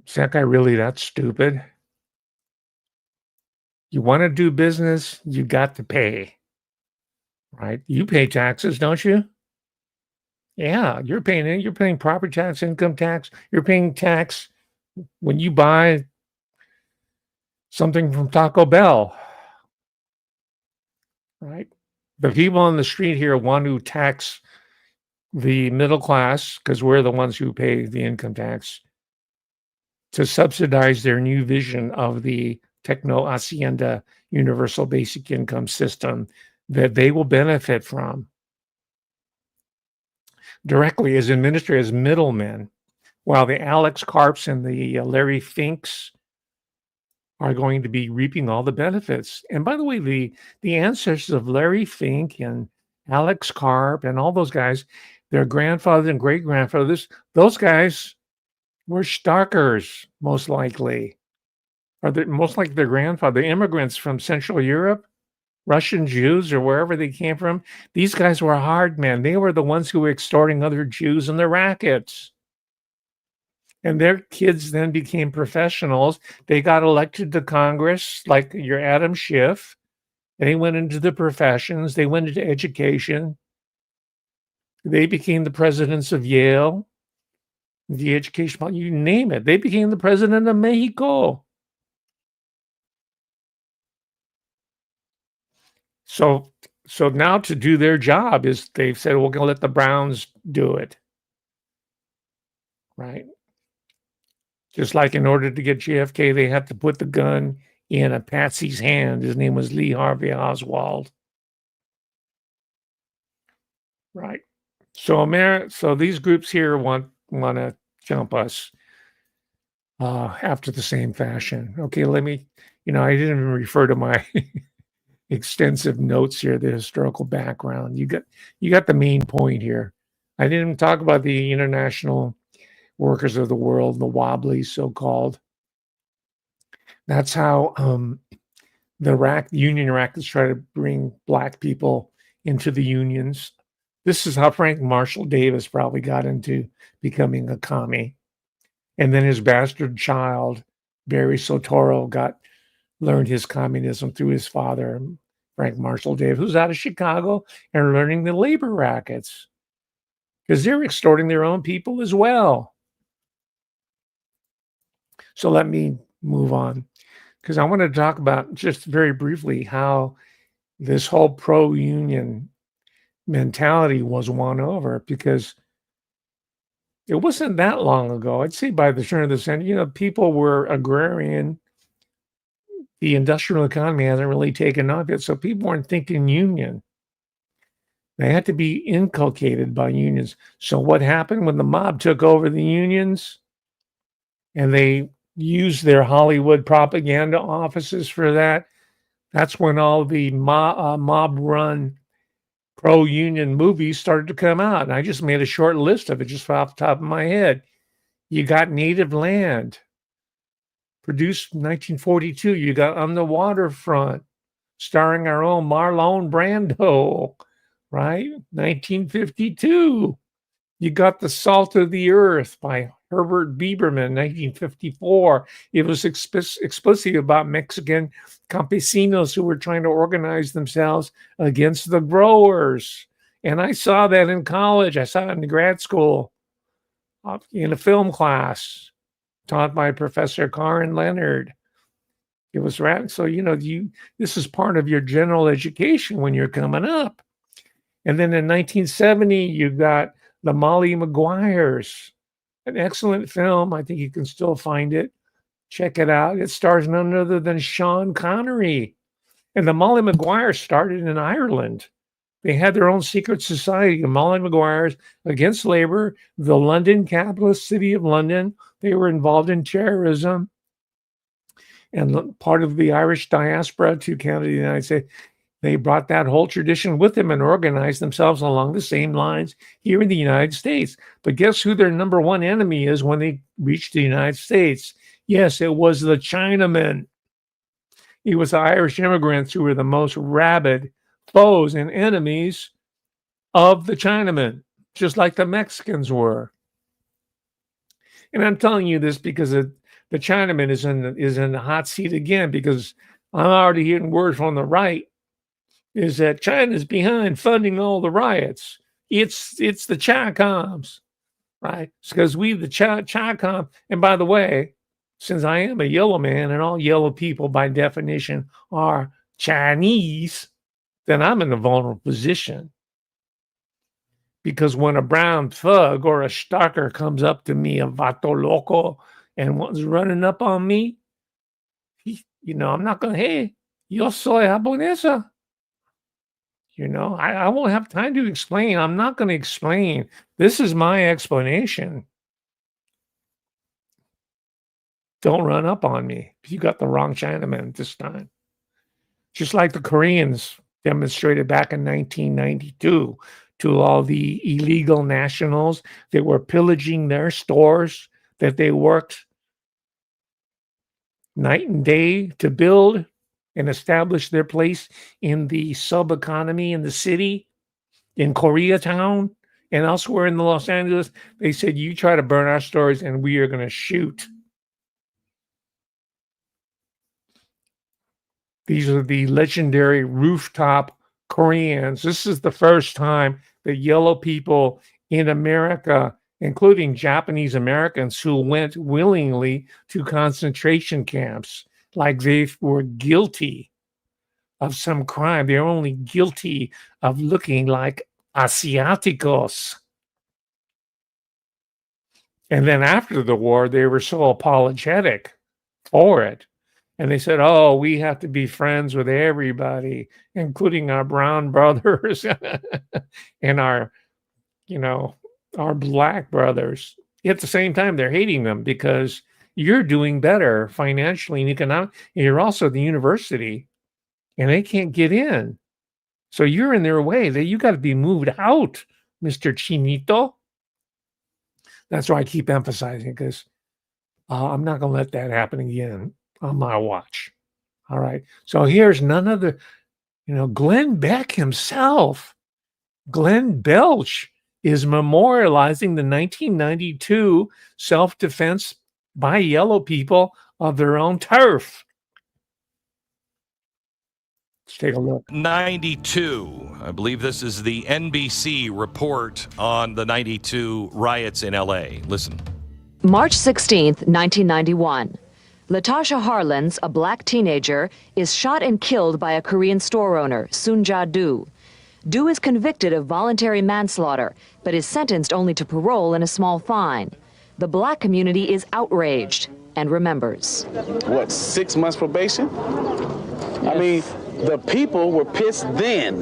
Is that guy really that stupid? You want to do business, you got to pay, right? You pay taxes, don't you? Yeah, you're paying it. You're paying property tax, income tax. You're paying tax when you buy something from Taco Bell, right? The people on the street here want to tax the middle class because we're the ones who pay the income tax to subsidize their new vision of the Techno Hacienda universal basic income system that they will benefit from directly as administrators, as middlemen, while the Alex Karps and the Larry Finks are going to be reaping all the benefits. And by the way, the ancestors of Larry Fink and Alex Karp and all those guys, their grandfather and great grandfathers, those guys were Starkers, most likely, or most likely their grandfather, immigrants from Central Europe, Russian Jews, or wherever they came from. These guys were hard men. They were the ones who were extorting other Jews in the rackets. And their kids then became professionals. They got elected to Congress, like your Adam Schiff. They went into the professions. They went into education. They became the presidents of Yale, the education, you name it. They became the president of Mexico. So now to do their job is they've said, we're going to let the Browns do it. Right? Just like in order to get JFK, they had to put the gun in a patsy's hand. His name was Lee Harvey Oswald. Right. So these groups here want to jump us after the same fashion. Okay, let me, I didn't even refer to my extensive notes here, the historical background. You got the main point here. I didn't even talk about the international workers of the world, the Wobblies, so-called. That's how the union rackets try to bring black people into the unions. This is how Frank Marshall Davis probably got into becoming a commie. And then his bastard child, Barry Soetoro, learned his communism through his father, Frank Marshall Davis, who's out of Chicago and learning the labor rackets because they're extorting their own people as well. So let me move on because I want to talk about just very briefly how this whole pro-union mentality was won over, because it wasn't that long ago. I'd say by the turn of the century, people were agrarian. The industrial economy hasn't really taken off yet, so people weren't thinking union. They had to be inculcated by unions. So what happened when the mob took over the unions and they used their Hollywood propaganda offices for that? That's when all the mob-run pro-union movies started to come out. And I just made a short list of it just off the top of my head. You got Native Land, produced in 1942. You got On the Waterfront, starring our own Marlon Brando, right? 1952. You got The Salt of the Earth by Herbert Bieberman, 1954. It was explicitly about Mexican campesinos who were trying to organize themselves against the growers. And I saw that in college. I saw it in grad school in a film class taught by Professor Karen Leonard. It was rad. So, this is part of your general education when you're coming up. And then in 1970, you got The Molly Maguires, an excellent film. I think you can still find it. Check it out. It stars none other than Sean Connery. And the Molly Maguires started in Ireland. They had their own secret society, the Molly Maguires Against Labor, the London capitalist city of London. They were involved in terrorism and part of the Irish diaspora to Canada, the United States. They brought that whole tradition with them and organized themselves along the same lines here in the United States. But guess who their number one enemy is when they reached the United States? Yes, it was the Chinamen. It was the Irish immigrants who were the most rabid foes and enemies of the Chinamen, just like the Mexicans were. And I'm telling you this because the Chinaman is in the hot seat again, because I'm already hearing word from the right is that China's behind funding all the riots. It's the Chi-Coms, right? It's because we, the Chi-Com, and by the way, since I am a yellow man and all yellow people by definition are Chinese, then I'm in a vulnerable position. Because when a brown thug or a stalker comes up to me, a vato loco, and wants running up on me, I'm not going to, hey, yo soy japonesa. I won't have time to explain. I'm not going to explain. This is my explanation. Don't run up on me. You got the wrong Chinaman this time. Just like the Koreans demonstrated back in 1992 to all the illegal nationals that were pillaging their stores that they worked night and day to build and establish their place in the sub-economy in the city, in Koreatown, and elsewhere in the Los Angeles. They said, you try to burn our stores and we are going to shoot. These are the legendary rooftop Koreans. This is the first time that yellow people in America, including Japanese Americans who went willingly to concentration camps, like they were guilty of some crime. They're only guilty of looking like Asiaticos. And then after the war, they were so apologetic for it. And they said, oh, we have to be friends with everybody, including our brown brothers and our black brothers. At the same time, they're hating them because you're doing better financially and economically. You're also the university, and they can't get in. So you're in their way. You got to be moved out, Mr. Chinito. That's why I keep emphasizing, because I'm not going to let that happen again on my watch. All right. So here's none other, Glenn Beck himself. Glenn Belch is memorializing the 1992 self-defense by yellow people of their own turf. Let's take a look. 92. I believe this is the NBC report on the 92 riots in LA. Listen. March 16th, 1991. Latasha Harlins, a black teenager, is shot and killed by a Korean store owner, Soonja Do. Do is convicted of voluntary manslaughter, but is sentenced only to parole and a small fine. The black community is outraged and remembers. What, 6 months probation? I mean, the people were pissed then.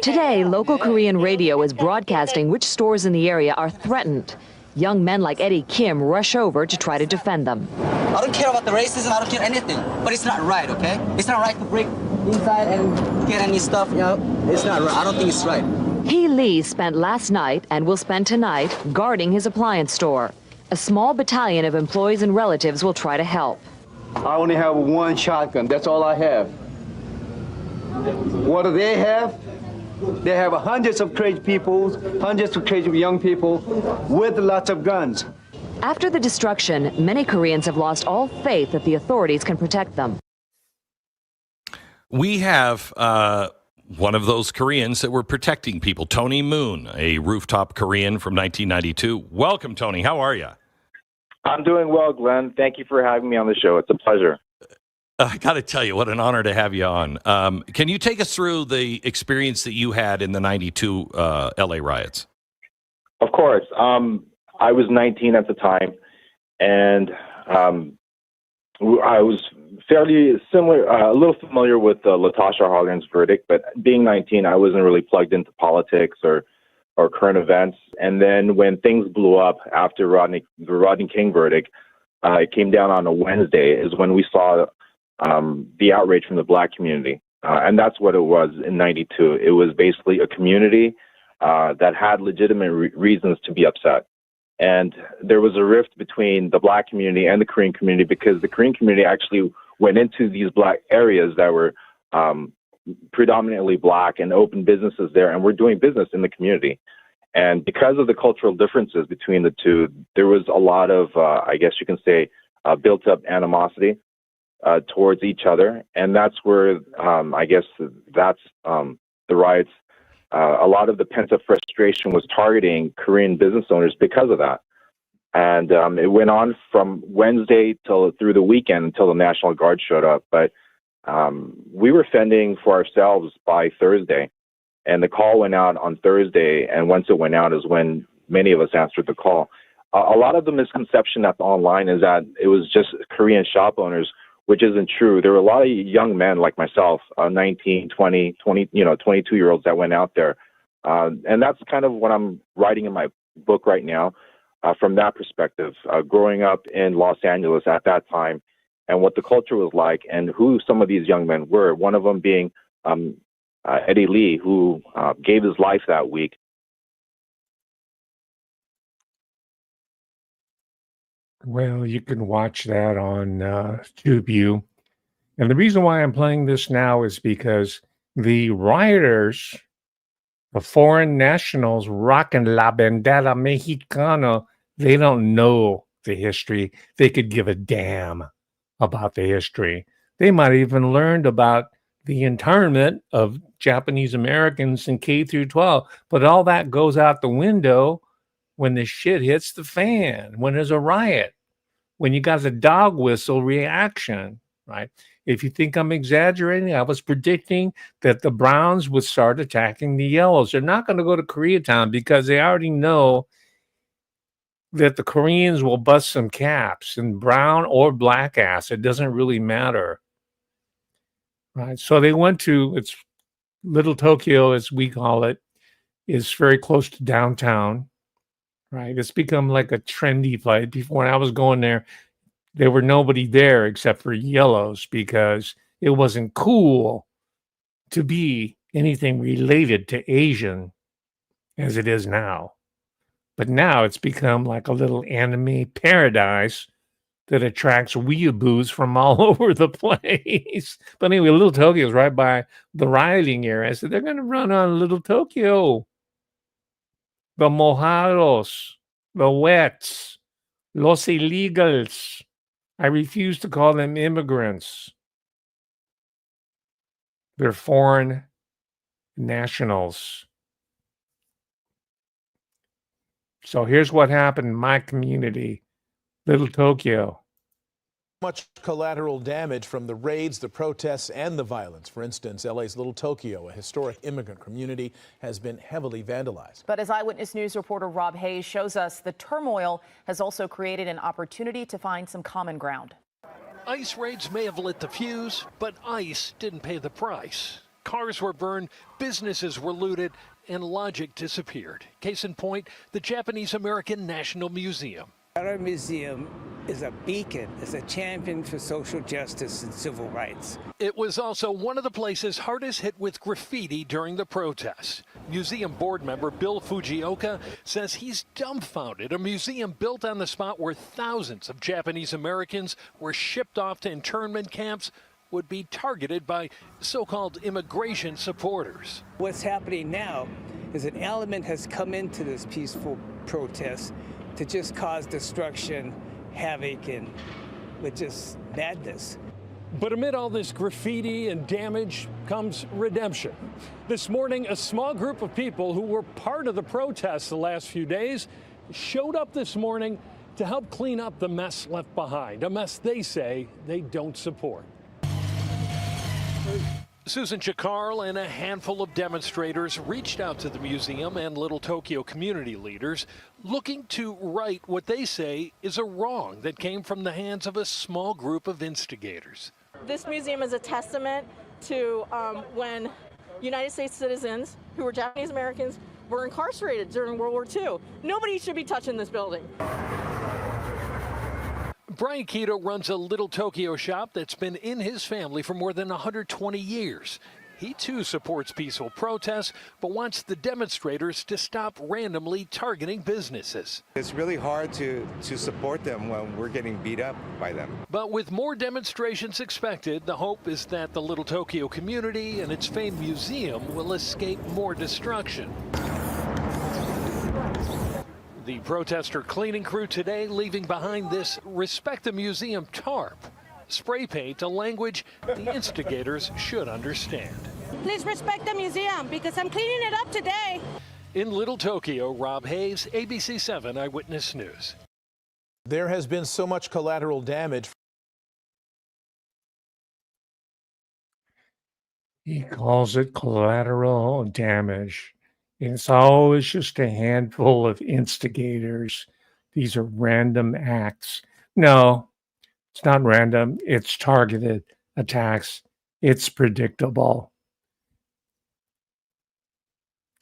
Today, local Korean radio is broadcasting which stores in the area are threatened. Young men like Eddie Kim rush over to try to defend them. I don't care about the racism, I don't care anything, but it's not right, okay? It's not right to break inside and get any stuff, you know? It's not right. I don't think it's right. Hee Lee spent last night and will spend tonight guarding his appliance store. A small battalion of employees and relatives will try to help. I only have one shotgun. That's all I have. What do they have? They have hundreds of crazy people, hundreds of crazy young people with lots of guns. After the destruction, many Koreans have lost all faith that the authorities can protect them. We have one of those Koreans that were protecting people, Tony Moon, a rooftop Korean from 1992. Welcome, Tony. How are you? I'm doing well, Glenn. Thank you for having me on the show. It's a pleasure. I got to tell you, what an honor to have you on. Can you take us through the experience that you had in the 92 LA riots? Of course. I was 19 at the time, and I was fairly similar, a little familiar with Latasha Harlins' verdict, but being 19, I wasn't really plugged into politics or current events. And then when things blew up after the Rodney King verdict, it came down on a Wednesday, is when we saw the outrage from the black community. And that's what it was in 92. It was basically a community that had legitimate reasons to be upset. And there was a rift between the black community and the Korean community, because the Korean community actually went into these black areas that were predominantly black and opened businesses there, and were doing business in the community. And because of the cultural differences between the two, there was a lot of, I guess you can say, built up animosity towards each other. And that's where, I guess that's the riots. A lot of the pent-up frustration was targeting Korean business owners because of that. And it went on from Wednesday through the weekend until the National Guard showed up. But we were fending for ourselves by Thursday. And the call went out on Thursday. And once it went out is when many of us answered the call. A lot of the misconception that's online is that it was just Korean shop owners, which isn't true. There were a lot of young men like myself, 19, 20, 22-year-olds that went out there. And that's kind of what I'm writing in my book right now, from that perspective, growing up in Los Angeles at that time and what the culture was like and who some of these young men were. One of them being Eddie Lee, who gave his life that week. Well, you can watch that on TubeView. And the reason why I'm playing this now is because the rioters, the foreign nationals rocking La Bandera Mexicana, they don't know the history. They could give a damn about the history. They might even learned about the internment of Japanese Americans in K through 12. But all that goes out the window when the shit hits the fan, when there's a riot, when you got a dog whistle reaction, right? If you think I'm exaggerating, I was predicting that the Browns would start attacking the Yellows. They're not going to go to Koreatown because they already know that the Koreans will bust some caps in brown or black ass. It doesn't really matter, right? So they went to, it's Little Tokyo, as we call it, is very close to downtown. Right, it's become like a trendy place. Before, when I was going there were nobody there except for Yellows, because it wasn't cool to be anything related to Asian as it is now. But now it's become like a little anime paradise that attracts weeaboos from all over the place. But anyway, Little Tokyo is right by the rioting area. So they're going to run on Little Tokyo. The mojados, the wets, los illegals. I refuse to call them immigrants. They're foreign nationals. So here's what happened in my community Little Tokyo. Much collateral damage from the raids, the protests, and the violence. For instance, LA's Little Tokyo, a historic immigrant community, has been heavily vandalized. But as Eyewitness News reporter Rob Hayes shows us, the turmoil has also created an opportunity to find some common ground. ICE raids may have lit the fuse, but ICE didn't pay the price. Cars were burned, businesses were looted, and logic disappeared. Case in point, the Japanese American National Museum. Our museum is a beacon, is a champion for social justice and civil rights. It was also one of the places hardest hit with graffiti during the protests. Museum board member Bill Fujioka says he's dumbfounded. A museum built on the spot where thousands of Japanese Americans were shipped off to internment camps would be targeted by so-called immigration supporters. What's happening now is an element has come into this peaceful protest to just cause destruction, havoc, and with just madness. But amid all this graffiti and damage comes redemption. This morning, a small group of people who were part of the protests the last few days showed up this morning to help clean up the mess left behind, a mess they say they don't support. Susan Chakarl and a handful of demonstrators reached out to the museum and Little Tokyo community leaders looking to right what they say is a wrong that came from the hands of a small group of instigators. This museum is a testament to when United States citizens who were Japanese Americans were incarcerated during World War II. Nobody should be touching this building. Brian Keto runs a Little Tokyo shop that's been in his family for more than 120 years. He too supports peaceful protests, but wants the demonstrators to stop randomly targeting businesses. It's really hard to support them when we're getting beat up by them. But with more demonstrations expected, the hope is that the Little Tokyo community and its famed museum will escape more destruction. The protester cleaning crew today leaving behind this Respect the Museum tarp. Spray paint, a language the instigators should understand. Please respect the museum because I'm cleaning it up today. In Little Tokyo, Rob Hayes, ABC 7 Eyewitness News. There has been so much collateral damage. He calls it collateral damage. It's always just a handful of instigators. These are random acts. No, it's not random. It's targeted attacks. It's predictable.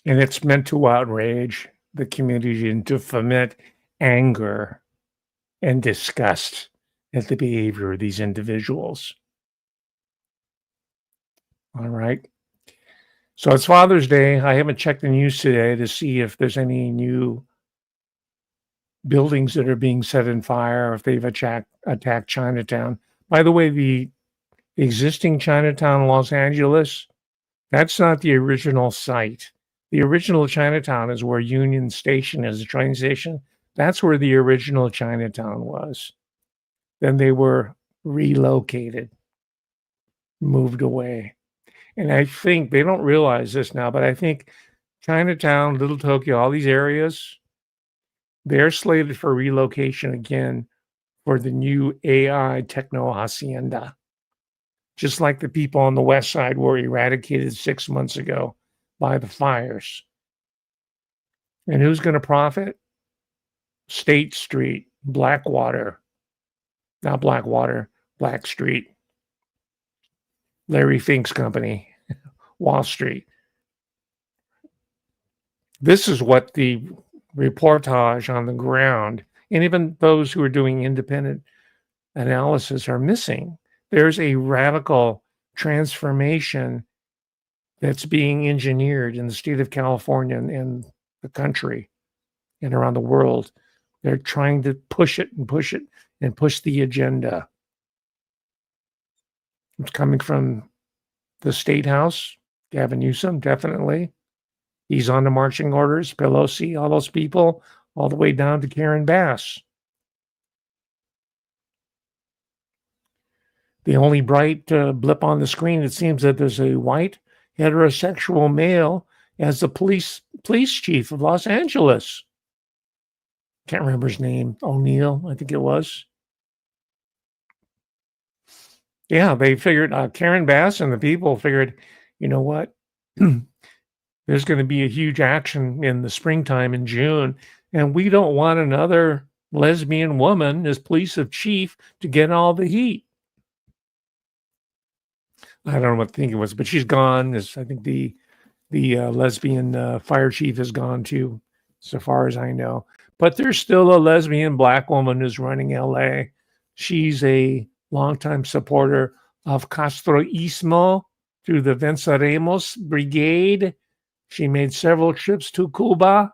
And it's meant to outrage the community and to foment anger and disgust at the behavior of these individuals. All right. So it's Father's Day. I haven't checked the news today to see if there's any new buildings that are being set in fire, or if they've attacked Chinatown. By the way, the existing Chinatown in Los Angeles, that's not the original site. The original Chinatown is where Union Station is, the train station. That's where the original Chinatown was. Then they were relocated, moved away. And I think they don't realize this now, but I think Chinatown, Little Tokyo, all these areas, they're slated for relocation again for the new AI techno hacienda. Just like the people on the west side were eradicated 6 months ago by the fires. And who's going to profit? State Street, Blackwater. Not Blackwater, Black Street. Larry Fink's company, Wall Street. This is what the reportage on the ground, and even those who are doing independent analysis, are missing. There's a radical transformation that's being engineered in the state of California and the country and around the world. They're trying to push it and push it and push the agenda. It's coming from the State House, Gavin Newsom, definitely. He's on the marching orders, Pelosi, all those people, all the way down to Karen Bass. The only bright blip on the screen, it seems that there's a white heterosexual male as the police chief of Los Angeles. can't remember his name, O'Neill, I think it was. Yeah, they figured, Karen Bass and the people figured, you know what? There's going to be a huge action in the springtime in June, and we don't want another lesbian woman as police of chief to get all the heat. I don't know what the thinking was, but she's gone. I think the lesbian fire chief is gone too, so far as I know. But there's still a lesbian black woman who's running LA. She's a longtime supporter of Castroismo through the Venceremos Brigade. She made several trips to Cuba.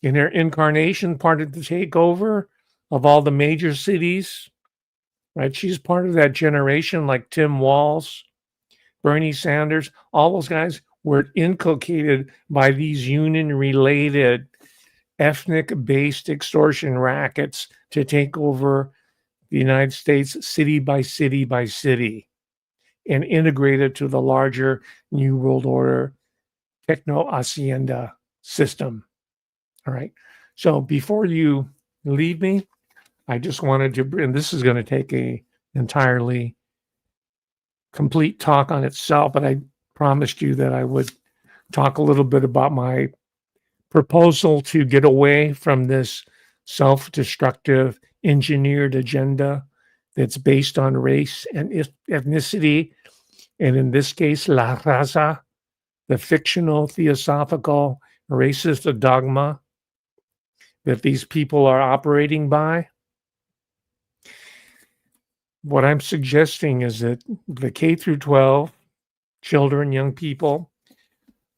In her incarnation, part of the takeover of all the major cities, right? She's part of that generation like Tim Walz, Bernie Sanders, all those guys were inculcated by these union-related, ethnic-based extortion rackets to take over the United States city by city by city and integrate it to the larger New World Order techno-hacienda system. All right. So before you leave me, I just wanted to, and this is going to take a entirely complete talk on itself, but I promised you that I would talk a little bit about my proposal to get away from this self-destructive engineered agenda that's based on race and ethnicity, and in this case, la raza, the fictional theosophical racist dogma that these people are operating by. What I'm suggesting is that the K through 12 children, young people,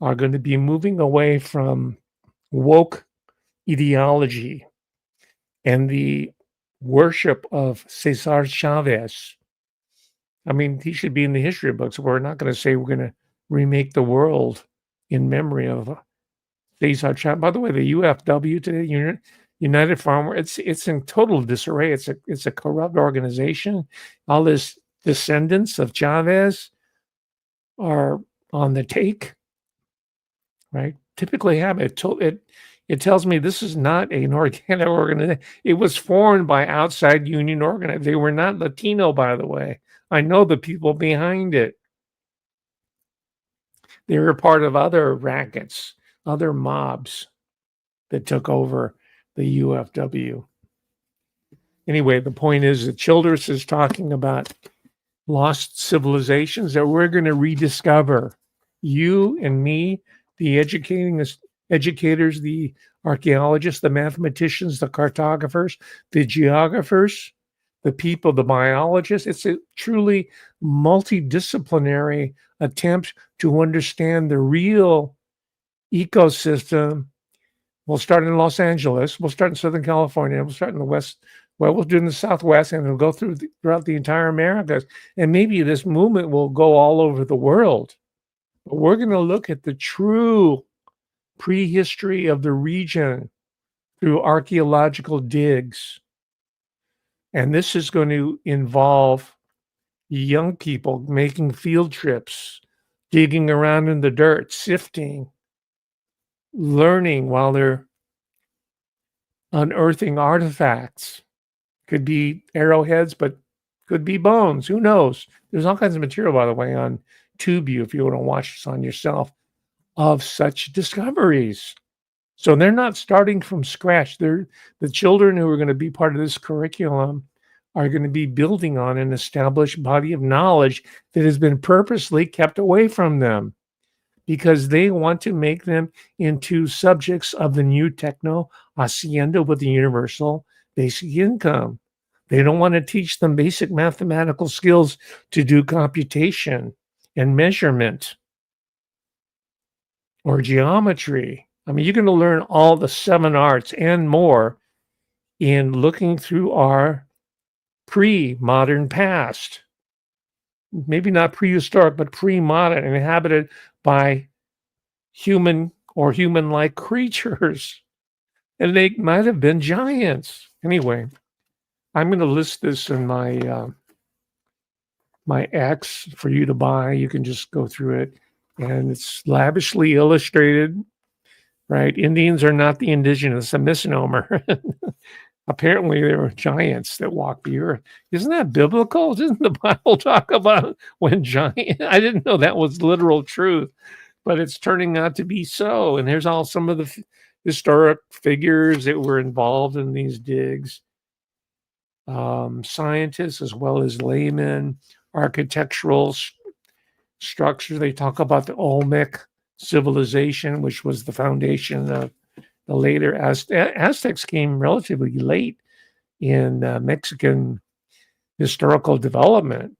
are going to be moving away from woke ideology and the worship of Cesar Chavez. I mean, he should be in the history books. We're not going to say we're going to remake the world in memory of Cesar Chavez. By the way, the UFW today, United Farm, it's in total disarray. It's a corrupt organization. All his descendants of Chavez are on the take, right? Typically have it. It tells me this is not an organic organization. It was formed by outside union organizers. They were not Latino, by the way. I know the people behind it. They were part of other rackets, other mobs that took over the UFW. Anyway, the point is that Childress is talking about lost civilizations that we're going to rediscover. You and me, the educators, the archaeologists, the mathematicians, the cartographers, the geographers, the people, the biologists. It's a truly multidisciplinary attempt to understand the real ecosystem. We'll start in Los Angeles. We'll start in Southern California. We'll start in the West. Well, we'll do in the Southwest, and it'll go throughout the entire Americas. And maybe this movement will go all over the world. But we're going to look at the true prehistory of the region through archaeological digs. And this is going to involve young people making field trips, digging around in the dirt, sifting, learning while they're unearthing artifacts. Could be arrowheads, but could be bones. Who knows? There's all kinds of material, by the way, on TubeView if you want to watch this on yourself of such discoveries. So they're not starting from scratch. They're the children who are going to be part of this curriculum are going to be building on an established body of knowledge that has been purposely kept away from them because they want to make them into subjects of the new techno hacienda with the universal basic income. They don't want to teach them basic mathematical skills to do computation and measurement or geometry. I mean, you're going to learn all the 7 arts and more in looking through our pre-modern past. Maybe not prehistoric, but pre-modern, inhabited by human or human-like creatures. And they might have been giants. Anyway, I'm going to list this in my my X for you to buy. You can just go through it. And it's lavishly illustrated. right? Indians are not the indigenous, a misnomer. Apparently, there were giants that walked the earth. Isn't that biblical? Doesn't the Bible talk about when giant? I didn't know that was literal truth, but it's turning out to be so. And here's all some of the historic figures that were involved in these digs. Scientists as well as laymen, architectural structure. They talk about the Olmec civilization, which was the foundation of the later Aztecs came relatively late in Mexican historical development.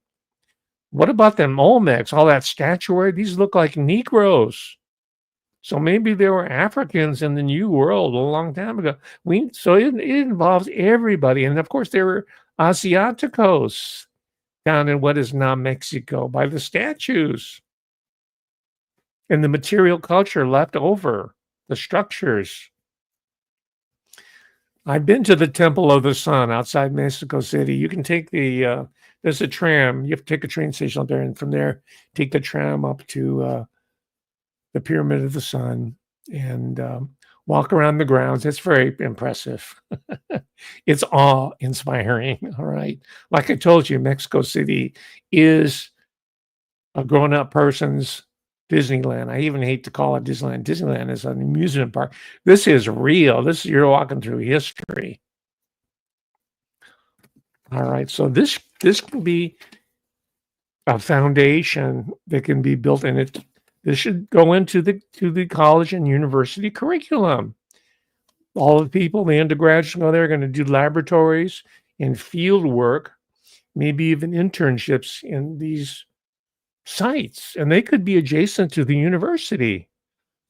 What about them Olmecs? All that statuary? These look like Negroes. So maybe there were Africans in the New World a long time ago. So it involves everybody. And of course, there were Asiaticos down in what is now Mexico by the statues and the material culture left over, the structures. I've been to the Temple of the Sun outside Mexico City. You can take there's a tram. You have to take a train station up there, and from there, take the tram up to the Pyramid of the Sun and walk around the grounds. It's very impressive. It's awe-inspiring, all right? Like I told you, Mexico City is a grown-up person's Disneyland. I even hate to call it Disneyland. Disneyland is an amusement park. This is real. You're walking through history. All right, so this can be a foundation that can be built in it. This should go into the college and university curriculum. All the people, the undergraduates go there, are going to do laboratories and field work, maybe even internships in these sites, and they could be adjacent to the university.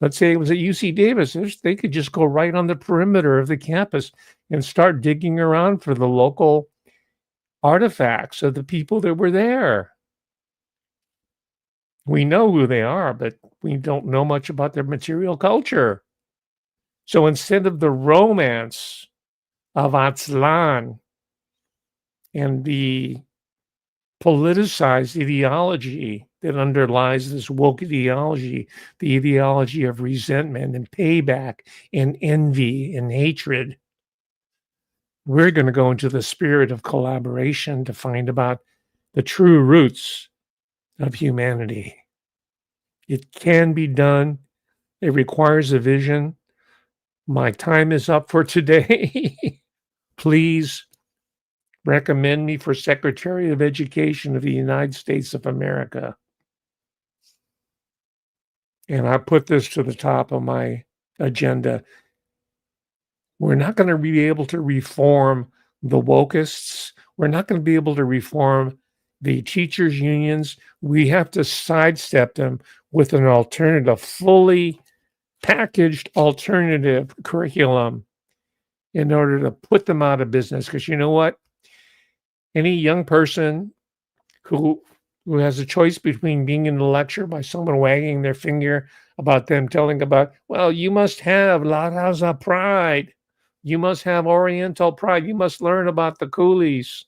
Let's say it was at UC Davis. They could just go right on the perimeter of the campus and start digging around for the local artifacts of the people that were there. We know who they are, but we don't know much about their material culture. So instead of the romance of Aztlan and the politicized ideology that underlies this woke ideology, the ideology of resentment and payback and envy and hatred, we're going to go into the spirit of collaboration to find about the true roots of humanity. It can be done. It requires a vision. My time is up for today. Please recommend me for Secretary of Education of the United States of America. And I put this to the top of my agenda. We're not going to be able to reform the wokists. We're not going to be able to reform the teachers' unions. We have to sidestep them with an alternative, fully packaged alternative curriculum in order to put them out of business. Because you know what? Any young person who has a choice between being in the lecture by someone wagging their finger about them telling about, well, you must have La Raza pride. You must have Oriental pride. You must learn about the coolies.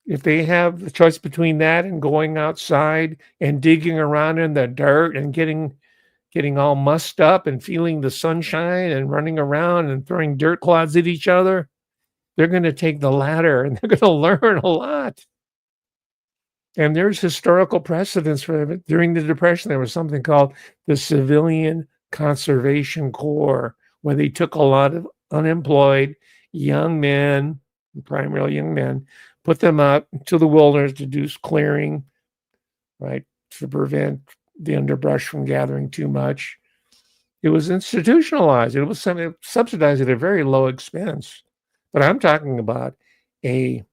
If they have the choice between that and going outside and digging around in the dirt and getting all mussed up and feeling the sunshine and running around and throwing dirt clods at each other, they're going to take the latter and they're going to learn a lot. And there's historical precedence for it. During the Depression, there was something called the Civilian Conservation Corps, where they took a lot of unemployed young men, primarily young men, put them out to the wilderness to do clearing, right, to prevent the underbrush from gathering too much. It was institutionalized. It was subsidized at a very low expense. But I'm talking about a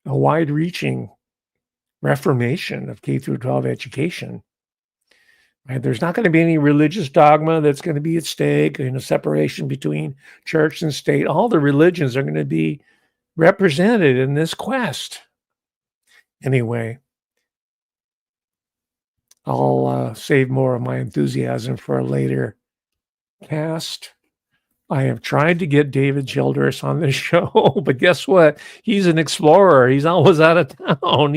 wide-reaching reformation of K through 12 education. Right? There's not going to be any religious dogma that's going to be at stake, separation between church and state. All the religions are going to be represented in this quest. Anyway, I'll save more of my enthusiasm for a later cast. I have tried to get David Childress on this show, but guess what? He's an explorer. He's always out of town.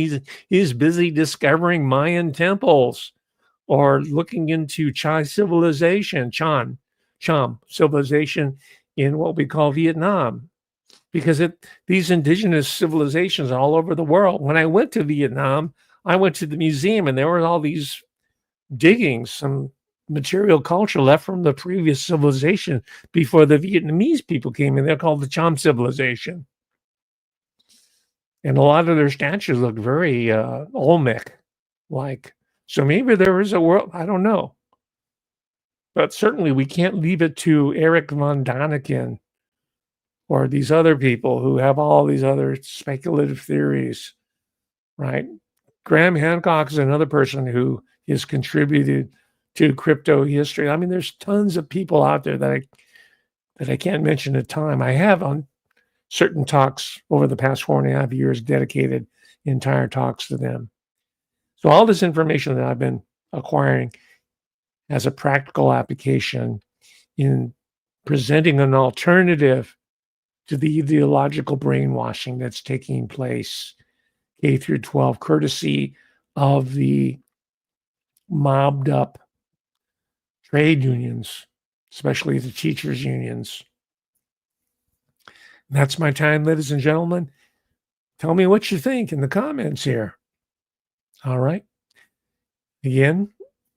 He's busy discovering Mayan temples. or looking into Cham civilization in what we call Vietnam, because these indigenous civilizations all over the world. When I went to Vietnam, I went to the museum and there were all these diggings, some material culture left from the previous civilization before the Vietnamese people came in. They're called the Cham civilization. And a lot of their statues look very Olmec-like. So maybe there is a world, I don't know. But certainly we can't leave it to Eric von Daniken or these other people who have all these other speculative theories, right? Graham Hancock is another person who has contributed to crypto history. I mean, there's tons of people out there that I can't mention at time. I have on certain talks over the past 4.5 years dedicated entire talks to them. So all this information that I've been acquiring as a practical application in presenting an alternative to the ideological brainwashing that's taking place K through 12, courtesy of the mobbed up trade unions, especially the teachers' unions. That's my time, ladies and gentlemen. Tell me what you think in the comments here. All right. Again,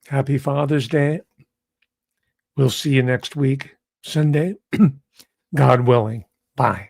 happy Father's Day. We'll see you next week, Sunday. God willing. Bye.